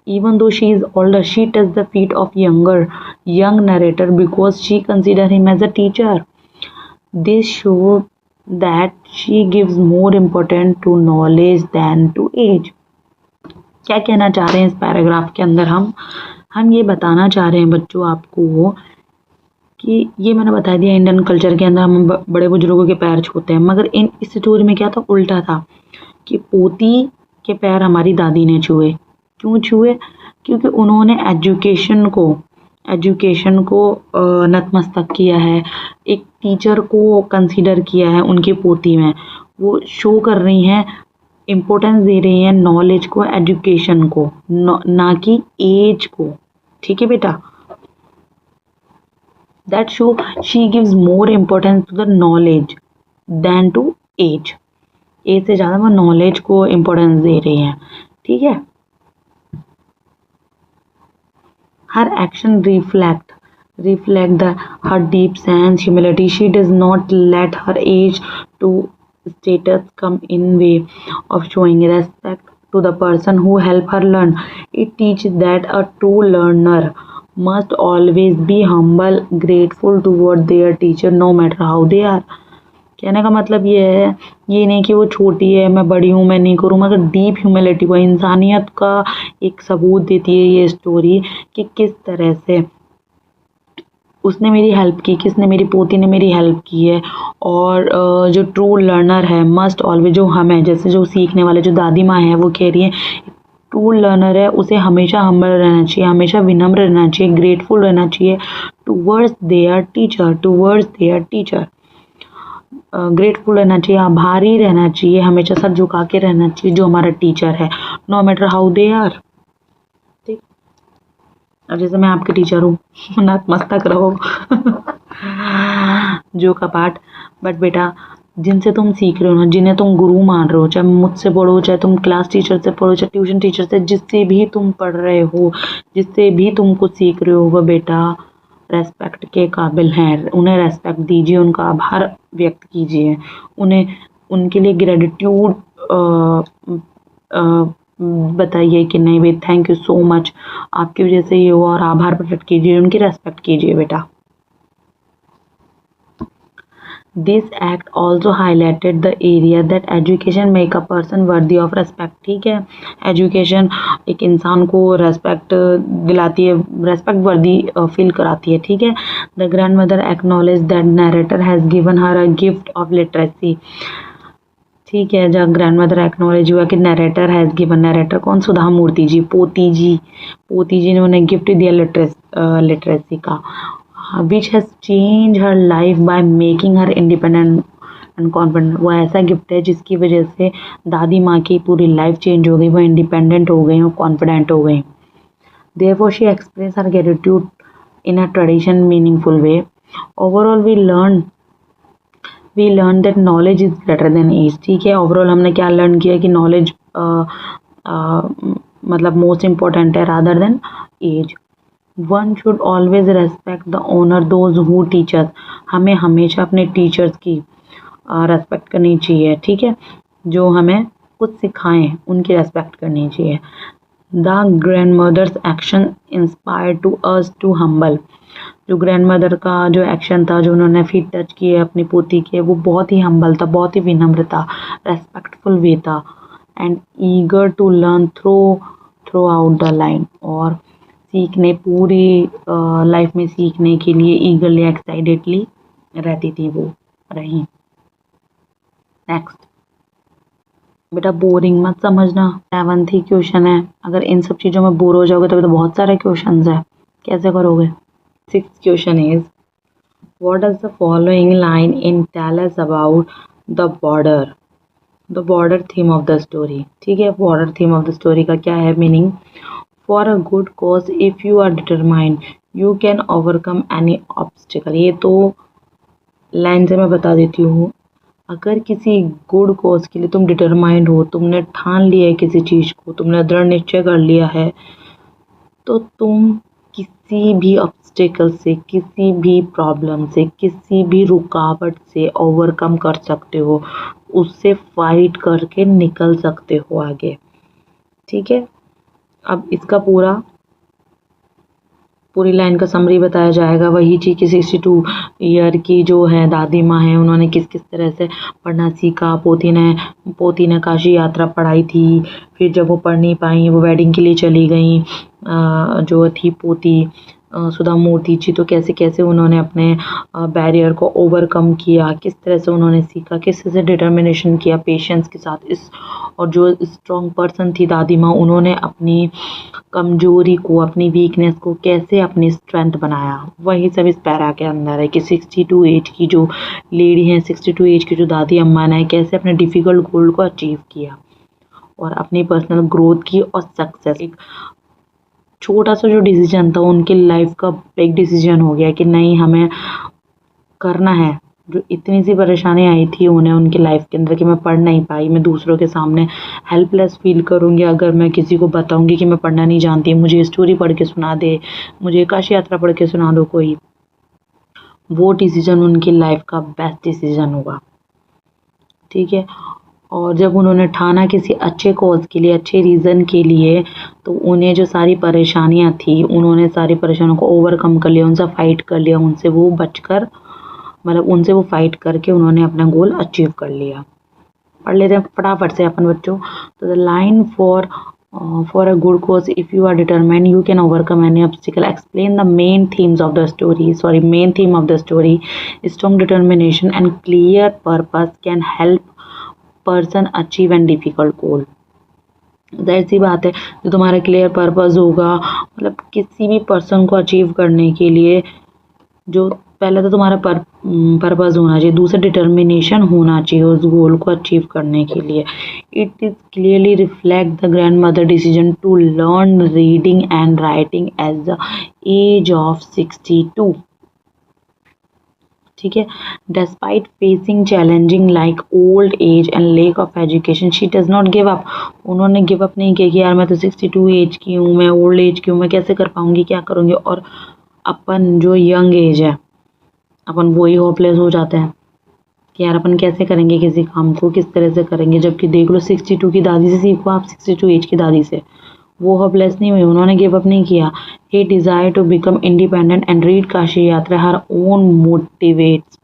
S1: Even though she is older, she touches the feet of young narrator because she considers him as a teacher. This shows that she gives more importance to knowledge than to age. क्या कहना चाह रहे हैं इस paragraph के अंदर? हम ये बताना चाह रहे हैं बच्चों आपको कि ये मैंने बता दिया, इंडियन कल्चर के अंदर हम बड़े बुजुर्गों के पैर छूते हैं, मगर इस स्टोरी में क्या था? उल्टा था कि पोती के पैर हमारी दादी ने छुए। क्यों छुए? क्योंकि उन्होंने एजुकेशन को नतमस्तक किया है, एक टीचर को कंसीडर किया है उनकी पोती में। वो शो कर रही हैं, इम्पोर्टेंस दे रही हैं नॉलेज को, एजुकेशन को, ना कि एज को, ठीक है बेटा। That show she gives more importance to the knowledge than to age. Age से ज़्यादा वो नॉलेज को इम्पोर्टेंस दे रही हैं, ठीक है। Her action reflect her deep sense humility. She does not let her age to status come in way of showing respect to the person who help her learn. It teaches that a true learner must always be humble, grateful toward their teacher no matter how they are. कहने का मतलब ये है, ये नहीं कि वो छोटी है, मैं बड़ी हूँ, मैं नहीं करूँ, मगर डीप ह्यूमिलिटी को, इंसानियत का एक सबूत देती है ये स्टोरी कि किस तरह से उसने मेरी हेल्प की, किसने? मेरी पोती ने मेरी हेल्प की है। और जो ट्रू लर्नर है मस्ट ऑलवेज, जो हम है, जैसे जो सीखने वाले, जो दादी माँ है, वो कह रही है ट्रू लर्नर है उसे हमेशा हम्बल रहना चाहिए, हमेशा विनम्र रहना चाहिए, ग्रेटफुल रहना चाहिए टूवर्ड्स देयर टीचर, ग्रेटफुल रहना चाहिए, आभारी रहना चाहिए, हमेशा सर झुका के रहना चाहिए जो हमारा टीचर है, no matter how they are. ठीक, अब जैसे मैं आपके टीचर हूँ, नतमस्तक रहो जो कपाट। बट बेटा जिनसे तुम सीख रहे हो ना, जिन्हें तुम गुरु मान रहे हो, चाहे मुझसे पढ़ो, चाहे तुम क्लास टीचर से पढ़ो, चाहे ट्यूशन टीचर से, जिससे भी तुम पढ़ रहे हो, जिससे भी तुम कुछ सीख रहे हो, वह बेटा रेस्पेक्ट के काबिल हैं। उन्हें रेस्पेक्ट दीजिए, उनका आभार व्यक्त कीजिए, उन्हें उनके लिए ग्रेटिट्यूड बताइए कि नहीं भाई थैंक यू सो मच, आपकी वजह से ये हुआ, और आभार प्रकट कीजिए, उनकी रेस्पेक्ट कीजिए बेटा। This act also highlighted the area that education make a person worthy of respect. ठीक है, एजुकेशन एक इंसान को रेस्पेक्ट दिलाती है, रेस्पेक्ट वर्दी फील कराती है, ठीक है। The grandmother acknowledged that narrator has given her a gift of literacy. ठीक है, जब ग्रैंड मदर एक्नॉलेज हुआ कि नरेटर हैज़ गिवन, नरेटर कौन? सुधा मूर्ति जी, पोती जी ने उन्हें गिफ्ट दिया लिटरेसी का, which has changed her life by making her independent and confident. वो ऐसा गिफ्ट है जिसकी वजह से दादी माँ की पूरी लाइफ चेंज हो गई, वो इंडिपेंडेंट हो गई, वो कॉन्फिडेंट हो गई। Therefore she expressed her gratitude in a tradition meaningful way. Overall we learned that knowledge is greater than age. ठीक है, ओवरऑल हमने क्या लर्न किया कि नॉलेज मतलब मोस्ट इम्पोर्टेंट है rather than age. One should always respect the honour those who teachers. हमें हमेशा अपने टीचर्स की रेस्पेक्ट करनी चाहिए, ठीक है, जो हमें कुछ सिखाएं, उनकी रेस्पेक्ट करनी चाहिए। The grandmother's action inspire to us to humble. जो ग्रैंड मदर का जो एक्शन था, जो उन्होंने फीट टच किए अपनी पोती के, वो बहुत ही हम्बल था, बहुत ही विनम्र था, रेस्पेक्टफुल वे था। And eager to learn throughout the line, और सीखने पूरी लाइफ में सीखने के लिए ईगरली एक्साइटेडली रहती थी वो रही। नेक्स्ट बेटा, बोरिंग मत समझना, 7th ही क्वेश्चन है। अगर इन सब चीज़ों में बोर हो जाओगे तो बहुत सारे क्वेश्चंस है, कैसे करोगे। 6th question is what does the following line in tell us about the border theme of the story. ठीक है, border theme of the story का क्या है meaning. For a good cause if you are determined you can overcome any obstacle. ये तो line से मैं बता देती हूँ, अगर किसी गुड कॉज के लिए तुम डिटरमाइंड हो, तुमने ठान लिया है किसी चीज़ को, तुमने दृढ़ निश्चय कर लिया है, तो तुम किसी भी ऑब्स्टिकल से, किसी भी प्रॉब्लम से, किसी भी रुकावट से ओवरकम कर सकते हो, उससे फाइट करके निकल सकते हो आगे। ठीक है, अब इसका पूरी लाइन का समरी बताया जाएगा। वही चीज़ कि 62 ईयर की जो है दादी माँ है, उन्होंने किस किस तरह से पढ़ना सीखा। पोती ने काशी यात्रा पढ़ाई थी, फिर जब वो पढ़ नहीं पाई, वो वेडिंग के लिए चली गई। जो थी पोती सुधा मूर्ति जी, तो कैसे कैसे उन्होंने अपने बैरियर को ओवरकम किया, किस तरह से उन्होंने सीखा, किस तरह से डिटर्मिनेशन किया पेशेंस के साथ। और जो स्ट्रॉन्ग पर्सन थी दादी माँ, उन्होंने अपनी कमजोरी को, अपनी वीकनेस को कैसे अपनी स्ट्रेंथ बनाया, वही सब इस पैरा के अंदर है। कि 62 एज की जो लेडी है, 62 एज की जो दादी अम्मा ने कैसे अपने डिफ़िकल्ट गोल को अचीव किया और अपनी पर्सनल ग्रोथ की और सक्सेस। एक छोटा सा जो डिसीजन था उनकी लाइफ का बिग डिसीजन हो गया कि नहीं, हमें करना है। जो इतनी सी परेशानी आई थी उन्हें उनकी लाइफ के अंदर कि मैं पढ़ नहीं पाई, मैं दूसरों के सामने हेल्पलेस फील करूँगी अगर मैं किसी को बताऊँगी कि मैं पढ़ना नहीं जानती, मुझे स्टोरी पढ़ के सुना दे, मुझे काशी यात्रा पढ़ के सुना दो कोई। वो डिसीजन उनकी लाइफ का बेस्ट डिसीजन होगा। ठीक है, और जब उन्होंने ठाना किसी अच्छे कॉज के लिए, अच्छे रीज़न के लिए, तो उन्हें जो सारी परेशानियाँ थी, उन्होंने सारी परेशानियों को ओवरकम कर लिया, उनसे फाइट कर लिया, उनसे वो बचकर, मतलब उनसे वो फाइट करके उन्होंने अपना गोल अचीव कर लिया। पढ़ लेते हैं फटाफट से अपन बच्चों। तो the line for a good cause if you are determined you can overcome any obstacle. Explain the main theme of the story. Strong determination and clear purpose can help person achieve a difficult goal. जाहिर सी बात है, जो तुम्हारा clear purpose होगा, मतलब किसी भी person को अचीव करने के लिए जो पहले तो तुम्हारा पर्पस होना चाहिए, दूसरा डिटर्मिनेशन होना चाहिए उस गोल को अचीव करने के लिए। It is clearly reflect the grandmother decision to learn reading and writing at the age of 62। ठीक है, despite facing challenging like old age and lack of education she does not give up. उन्होंने give up नहीं किया कि यार मैं तो 62 as की हूँ, मैं ओल्ड एज की हूँ, मैं कैसे कर पाऊँगी, क्या करूँगी। और अपन जो यंग एज है, अपन वही होपलेस हो जाते हैं कि यार अपन कैसे करेंगे किसी काम को, किस तरह से करेंगे। जबकि देख लो 62 की दादी से सीखो आप, 62 एज की दादी से, वो होपलेस नहीं हुई, उन्होंने गिव अप नहीं किया। He desire to become independent and read Kashi Yatra her own motivates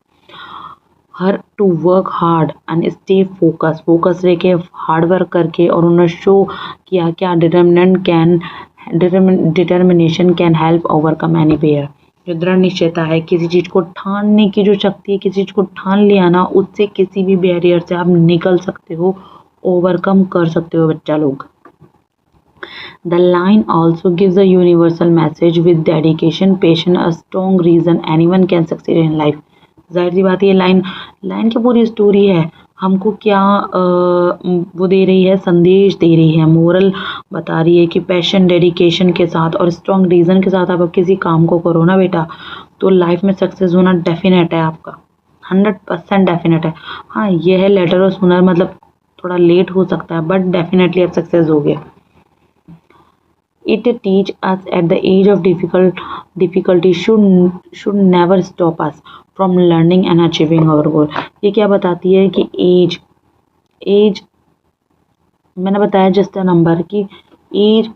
S1: her to work hard and stay focus रह के हार्ड वर्क करके, और उन्होंने शो किया क्या determination can help overcome anywhere. जो दृढ़ निश्चयता है, किसी चीज़ को ठानने की जो शक्ति है, किसी चीज़ को ठान लिया ना, उससे किसी भी बैरियर से आप निकल सकते हो, ओवरकम कर सकते हो बच्चा लोग। The line also gives a universal message with dedication, patience, a strong reason anyone can succeed in life. जाहिर सी बात है, ये लाइन की पूरी स्टोरी है, हमको क्या वो दे रही है, संदेश दे रही है, मोरल बता रही है कि पैशन, डेडिकेशन के साथ और स्ट्रॉन्ग रीज़न के साथ आप किसी काम को करो ना बेटा, तो लाइफ में सक्सेस होना डेफिनेट है आपका, 100% डेफिनेट है। हाँ, ये है लेटर और सुनर, मतलब थोड़ा लेट हो सकता है, बट डेफिनेटली आप सक्सेस होगे। It teach us at the age of difficulty should never stop us from learning and achieving our goal. ये क्या बताती है कि एज मैंने बताया जस्ट अ नंबर कि एज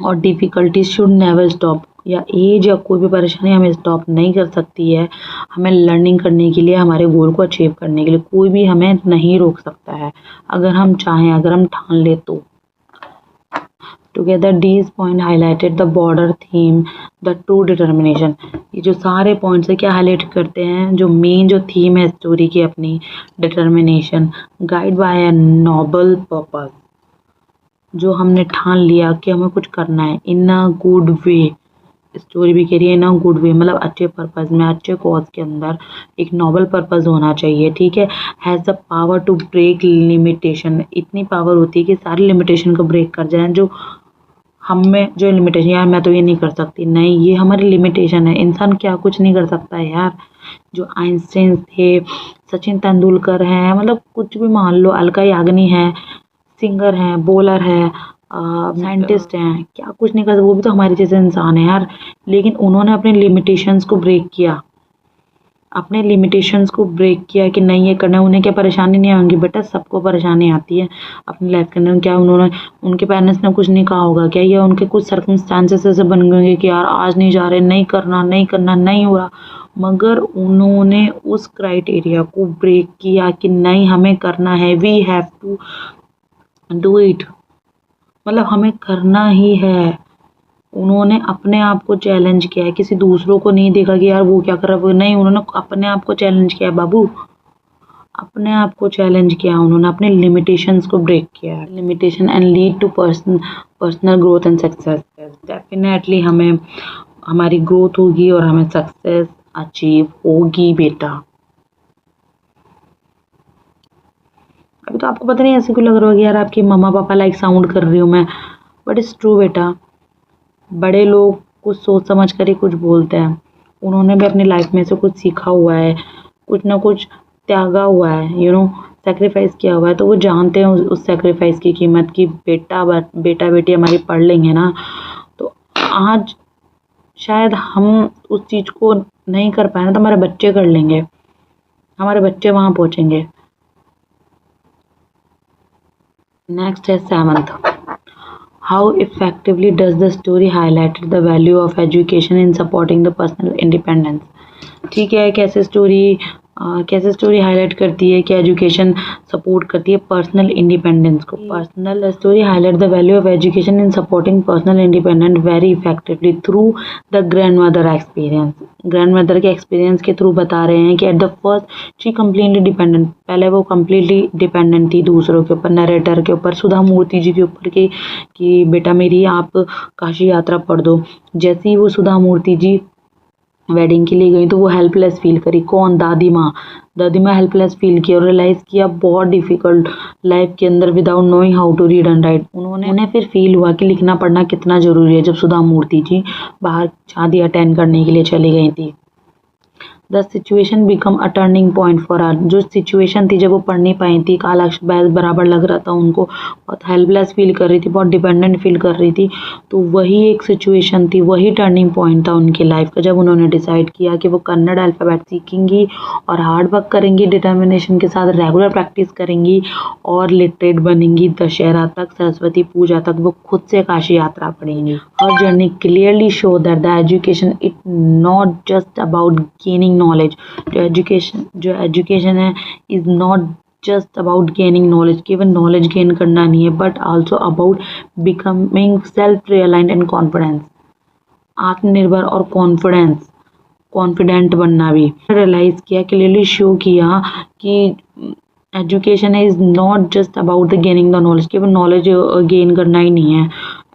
S1: और डिफ़िकल्टीज शुड नेवर स्टॉप, या एज या कोई भी परेशानी हमें स्टॉप नहीं कर सकती है। हमें लर्निंग करने के लिए, हमारे गोल को अचीव करने के लिए कोई भी हमें नहीं रोक सकता है, अगर हम चाहें, अगर हम ठान ले तो। Together these point highlighted the border theme, the true determination। ये जो सारे पॉइंट्स है क्या हाईलाइट करते हैं, जो मेन जो थीम है स्टोरी की अपनी, determination, guide by a noble purpose, जो हमने ठान लिया कि हमें कुछ करना है, इन अ गुड वे। स्टोरी भी कह रही है इन अ गुड वे, मतलब अच्छे पर्पस में, अच्छे कॉज के अंदर एक नोबल पर्पस होना चाहिए, ठीक है। Has the power to break limitation, इतनी पावर होती है कि सारी लिमिटेशन को ब्रेक कर जाए। जो हम में जो लिमिटेशन, यार मैं तो ये नहीं कर सकती, नहीं, ये हमारी लिमिटेशन है। इंसान क्या कुछ नहीं कर सकता है यार। जो आइंस्टाइन थे, सचिन तेंदुलकर हैं, मतलब कुछ भी मान लो, अलका याग्निक है, सिंगर हैं, बॉलर है, साइंटिस्ट हैं, क्या कुछ नहीं कर सकते, वो भी तो हमारे जैसे इंसान है यार। लेकिन उन्होंने अपने लिमिटेशंस को ब्रेक किया, अपने लिमिटेशंस को ब्रेक किया कि नहीं ये करना है। उन्हें क्या परेशानी नहीं आएंगी? बेटा सबको परेशानी आती है अपनी लाइफ के अंदर। क्या उन्होंने, उनके पेरेंट्स ने कुछ नहीं कहा होगा क्या, या उनके कुछ सर्कमस्टांसेस ऐसे बन गए कि यार आज नहीं जा रहे, नहीं करना, नहीं करना, नहीं हो रहा, मगर उन्होंने उस क्राइटेरिया को ब्रेक किया कि नहीं हमें करना है, we have to do it, मतलब हमें करना ही है। उन्होंने अपने आप को चैलेंज किया है, किसी दूसरों को नहीं देखा कि यार वो क्या कर रहा है, वो नहीं, उन्होंने अपने आप को चैलेंज किया है बाबू, अपने आप को चैलेंज किया, उन्होंने अपने लिमिटेशंस को ब्रेक किया है। Limitation and lead to personal growth and success. Definitely हमें, हमारी ग्रोथ होगी और हमें सक्सेस अचीव होगी बेटा। अभी तो आपको पता नहीं ऐसे क्यों लग रहा होगा यार आपकी मम्मा पापा लाइक साउंड कर रही हूँ मैं, बट इट्स ट्रू बेटा। बड़े लोग कुछ सोच समझ कर ही कुछ बोलते हैं, उन्होंने भी अपनी लाइफ में से कुछ सीखा हुआ है, कुछ ना कुछ त्यागा हुआ है, सेक्रीफाइस किया हुआ है, तो वो जानते हैं उस सेक्रीफाइस की कीमत की। बेटा बेटी हमारी पढ़ लेंगे ना, तो आज शायद हम उस चीज़ को नहीं कर पाए ना, तो हमारे बच्चे कर लेंगे, हमारे बच्चे वहाँ पहुँचेंगे। नेक्स्ट है 7th, how effectively does the story highlighted the value of education in supporting the personal independence. ठीक है, कैसे स्टोरी हाईलाइट करती है कि एजुकेशन सपोर्ट करती है पर्सनल इंडिपेंडेंस को। Personal story highlight the value of education in supporting personal independence very effectively through the grand mother experience. Grand mother के एक्सपीरियंस के थ्रू बता रहे हैं कि at the first she completely dependent, पहले वो कम्प्लीटली डिपेंडेंट थी दूसरों के ऊपर, नरेटर के ऊपर, सुधा मूर्ति जी के ऊपर कि बेटा मेरी आप काशी यात्रा पढ़ दो। जैसे ही वो सुधा मूर्ति जी वेडिंग के लिए गई तो वो हेल्पलेस फील करी। कौन? दादी माँ हेल्पलेस फील किया और रियलाइज़ किया बहुत डिफ़िकल्ट लाइफ के अंदर without knowing how to read and write. उन्हें फिर फील हुआ कि लिखना पढ़ना कितना ज़रूरी है, जब सुधा मूर्ति जी बाहर शादी अटेंड करने के लिए चली गई थी। The situation become a turning point for her, जो सिचुएशन थी जब वो पढ़ नहीं पाई थी, काला अक्षर बराबर लग रहा था उनको, बहुत हेल्पलेस फील कर रही थी, बहुत डिपेंडेंट फील कर रही थी, तो वही एक सिचुएशन थी, वही टर्निंग पॉइंट था उनकी लाइफ का, जब उन्होंने डिसाइड किया कि वो कन्नड़ अल्फ़ाबेट सीखेंगी और हार्ड वर्क करेंगी, डिटर्मिनेशन के साथ रेगुलर प्रैक्टिस करेंगी और लिटरेट बनेंगी। दशहरा तक, सरस्वती पूजा तक वो खुद से काशी यात्रा पढ़ेंगी। और journey clearly show that the education it not just about gaining knowledge. जो एजुकेशन है is not just about gaining knowledge, केवल नॉलेज गेन करना नहीं है, but also about becoming self reliant and confidence, आत्मनिर्भर और कॉन्फिडेंट बनना भी। रियलाइज़ किया, क्लियरली शो किया कि education is not just about the gaining the knowledge, केवल नॉलेज गेन करना ही नहीं है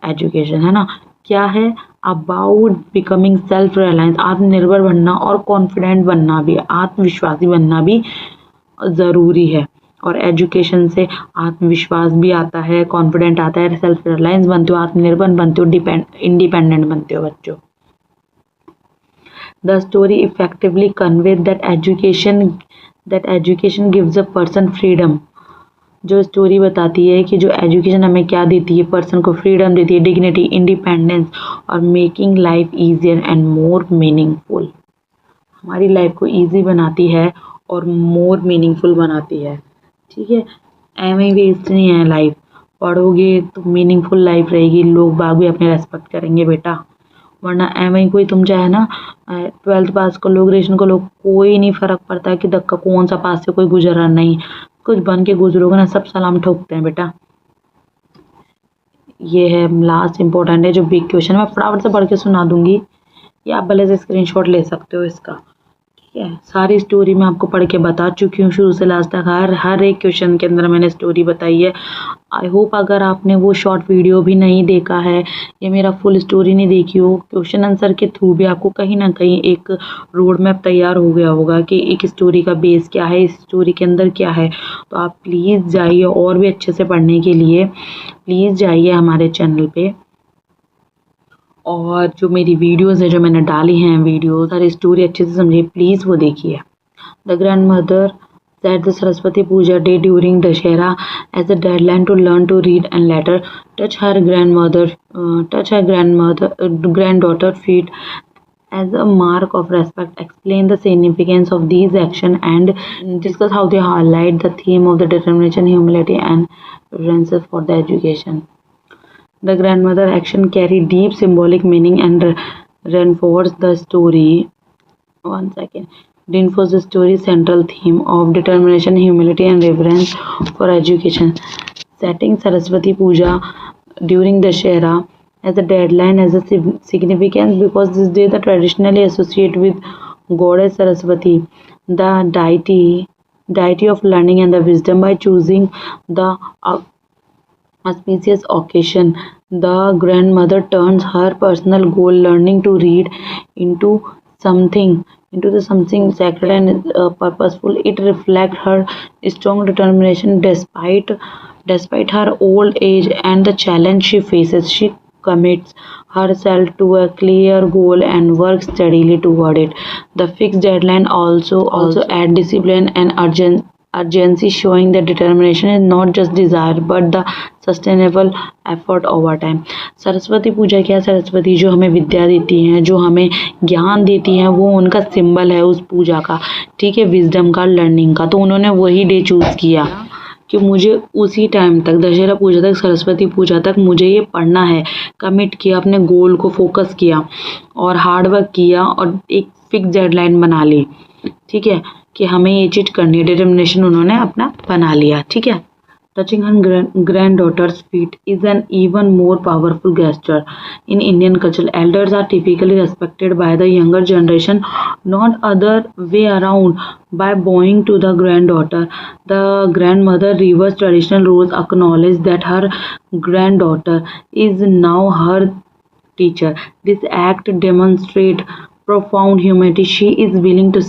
S1: एजुकेशन, है ना। क्या है? अबाउट बिकमिंग सेल्फ रिलायंस, आत्मनिर्भर बनना और कॉन्फिडेंट बनना भी, आत्मविश्वासी बनना भी ज़रूरी है। और एजुकेशन से आत्मविश्वास भी आता है, कॉन्फिडेंट आता है, सेल्फ रिलायंस बनते हो, आत्मनिर्भर बनते हो, इंडिपेंडेंट बनते हो बच्चों। The story effectively convey that education gives a person freedom. जो स्टोरी बताती है कि जो एजुकेशन हमें क्या देती है, पर्सन को फ्रीडम देती है, डिग्निटी, इंडिपेंडेंस और making life easier and more meaningful. हमारी लाइफ को ईजी बनाती है और मोर मीनिंगफुल बनाती है, ठीक है। एवं वेस्ट नहीं है लाइफ, पढ़ोगे तो मीनिंगफुल लाइफ रहेगी, लोग बाग भी अपने रेस्पेक्ट करेंगे बेटा। वरना एवं ही कोई तुम चाहे ना 12th पास कर लो, ग्रेजुएशन कर लो, कोई नहीं फ़र्क पड़ता है कि धक्का कौन सा पास से कोई गुजरा नहीं, कुछ बन के गुजरोगे ना सब सलाम ठोकते हैं बेटा। ये है लास्ट इम्पोर्टेंट है जो बिग क्वेश्चन, मैं फटाफट से पढ़ के सुना दूंगी, या आप भले से स्क्रीनशॉट ले सकते हो इसका। ठीक है, सारी स्टोरी मैं आपको पढ़ के बता चुकी हूँ शुरू से लास्ट तक, हर एक क्वेश्चन के अंदर मैंने स्टोरी बताई है। आई होप अगर आपने वो शॉर्ट वीडियो भी नहीं देखा है या मेरा फुल स्टोरी नहीं देखी हो, क्वेश्चन आंसर के थ्रू भी आपको कहीं ना कहीं एक रोड मैप तैयार हो गया होगा कि एक स्टोरी का बेस क्या है, इस स्टोरी के अंदर क्या है। तो आप प्लीज़ जाइए, और भी अच्छे से पढ़ने के लिए प्लीज़ जाइए हमारे चैनल पे, और जो मेरी वीडियोज़ है जो मैंने डाली हैं वीडियोज़, हर स्टोरी अच्छे से समझिए प्लीज़, वो देखिए। The grand mother set the Saraswati Puja day during Dashera as a deadline to learn to read and letter. Touch her granddaughter feet as a mark of respect. Explain the significance of these actions and discuss how they highlight the theme of the determination, humility, and reverence for the education. The grandmother action carry deep symbolic meaning and reinforce the story. One second. Reinforce the story's central theme of determination, humility, and reverence for education. Setting Saraswati Puja during Dashera as a deadline has a significance because this day the traditionally associated with goddess Saraswati, the deity of learning and the wisdom. By choosing the auspicious occasion, the grandmother turns her personal goal, learning to read, into something sacred and purposeful. It reflects her strong determination despite her old age and the challenge she faces. She commits herself to a clear goal and works steadily toward it. The fixed deadline also add discipline and urgency, showing that determination is not just desire but the sustainable effort over time. Saraswati Puja क्या, सरस्वती जो हमें विद्या देती हैं, जो हमें ज्ञान देती हैं, वो उनका सिंबल है उस पूजा का। ठीक है, विजडम का, लर्निंग का। तो उन्होंने वही डे चूज़ किया कि मुझे उसी टाइम तक, दशहरा पूजा तक, सरस्वती पूजा तक मुझे ये पढ़ना है। कमिट किया, अपने गोल को फोकस किया और हार्ड वर्क किया और एक फिक्स डेडलाइन बना ली। ठीक है, कि हमें ये चीज़ करनी है, डिटर्मिनेशन उन्होंने अपना बना लिया। ठीक है। Touching her granddaughter's feet is an even more powerful gesture. In Indian culture, elders are typically respected by the younger generation, not other way around. By bowing to the granddaughter, the grandmother reverses traditional rules, acknowledge that her granddaughter is now her teacher. This act demonstrates profound humility. She is willing to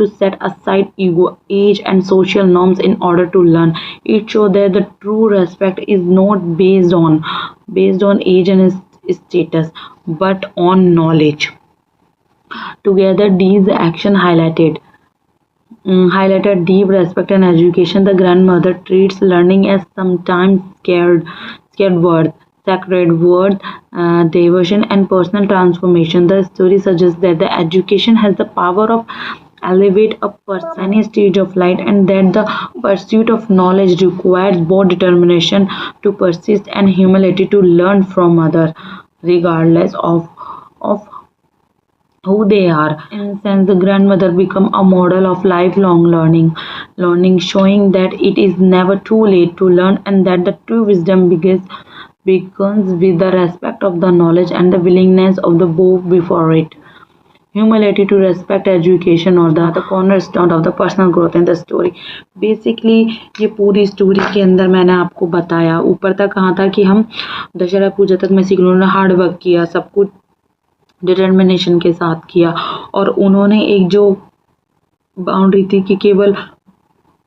S1: set aside ego, age, and social norms in order to learn. It shows that the true respect is not based on age and status, but on knowledge. Together, these actions highlighted deep respect and education. The grandmother treats learning as sometimes scared word, sacred word, devotion, and personal transformation. The story suggests that the education has the power of elevate a person any stage of life, and that the pursuit of knowledge requires both determination to persist and humility to learn from others, regardless of who they are. In a sense, the grandmother become a model of lifelong learning, showing that it is never too late to learn, and that the true wisdom begins with the respect of the knowledge and the willingness of the bow before it. Humility to respect education or the cornerstone of the personal growth in the story. Basically ये पूरी story के अंदर मैंने आपको बताया, ऊपर तक कहाँ था कि हम दशहरा पूजा तक में सीख, उन्होंने हार्ड वर्क किया, सब कुछ डिटर्मिनेशन के साथ किया, और उन्होंने एक जो बाउंड्री थी कि केवल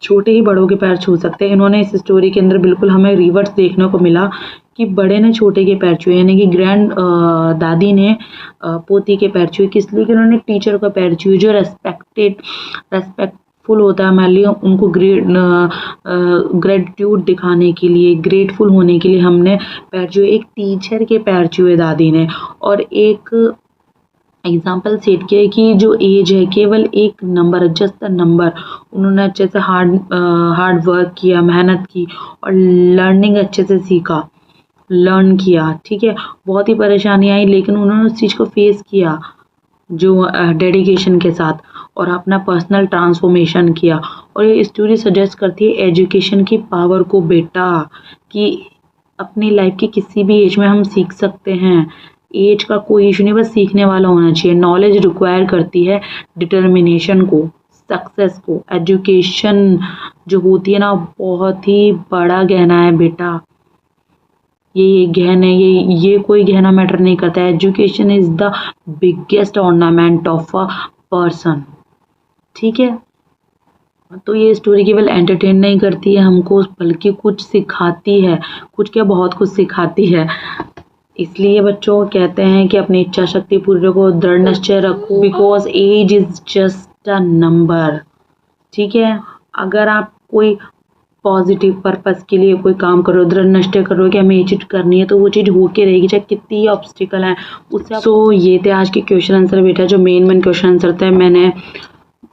S1: छोटे ही बड़ों के पैर छू सकते हैं, इन्होंने इस स्टोरी के अंदर बिल्कुल हमें रिवर्स देखने को मिला कि बड़े ने छोटे के पैर छुए, यानी कि ग्रैंड दादी ने पोती के पैर छुए। किस लिए? कि उन्होंने टीचर का पैर छुए, जो रेस्पेक्टफुल होता है हमारे लिए, उनको ग्रेटिट्यूड दिखाने के लिए, ग्रेटफुल होने के लिए हमने पैर छुए। एक टीचर के पैर छुए दादी ने, और एक एग्जाम्पल सेट किया है कि जो एज है केवल एक नंबर है, जस्ट अ नंबर। उन्होंने अच्छे से हार्ड वर्क किया, मेहनत की और लर्निंग अच्छे से सीखा, लर्न किया, ठीक है। बहुत ही परेशानी आई लेकिन उन्होंने उस चीज़ को फेस किया जो डेडिकेशन के साथ, और अपना पर्सनल ट्रांसफॉर्मेशन किया। और ये स्टोरी सजेस्ट करती है एजुकेशन की पावर को बेटा, कि अपनी लाइफ की किसी भी एज में हम सीख सकते हैं। एज का कोई इशू नहीं, बस सीखने वाला होना चाहिए। नॉलेज रिक्वायर करती है डिटर्मिनेशन को, सक्सेस को। एजुकेशन जो होती है ना, बहुत ही बड़ा गहना है बेटा। ये गहन है, ये कोई गहना मैटर नहीं करता है। Education is the biggest ornament of a person, ठीक है। तो ये स्टोरी केवल एंटरटेन नहीं करती है हमको, बल्कि कुछ सिखाती है, कुछ क्या बहुत कुछ सिखाती है। इसलिए बच्चों कहते हैं कि अपनी इच्छा शक्ति पूरी रखो, दृढ़ निश्चय रखो, because age is just a number, ठीक है। अगर आप कोई पॉजिटिव पर्पस के लिए कोई काम करो, दृढ़ निश्चय करो कि हमें ये चीज़ करनी है, तो वो चीज़ होके रहेगी, चाहे कितनी ऑब्स्टिकल है उससे। सो ये थे आज के क्वेश्चन आंसर बेटा, जो मेन क्वेश्चन आंसर थे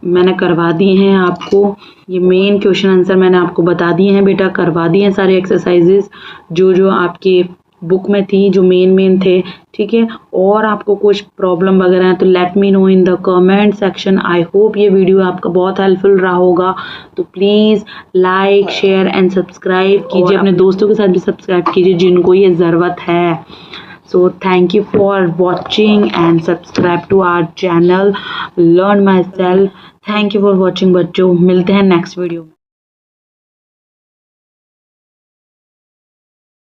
S1: मैंने करवा दिए हैं आपको। ये मेन क्वेश्चन आंसर मैंने आपको बता दिए हैं बेटा, करवा दिए हैं सारे एक्सरसाइजेज जो आपके बुक में थी, जो मेन थे, ठीक है। और आपको कुछ प्रॉब्लम वगैरह है तो let me know in the comment section. I hope ये वीडियो आपका बहुत हेल्पफुल रहा होगा। तो please like, share and subscribe कीजिए, अपने दोस्तों के साथ भी सब्सक्राइब कीजिए जिनको ये ज़रूरत है। So thank you for watching and subscribe to our channel Learn Myself. Thank you for watching बच्चों, मिलते हैं नेक्स्ट वीडियो में।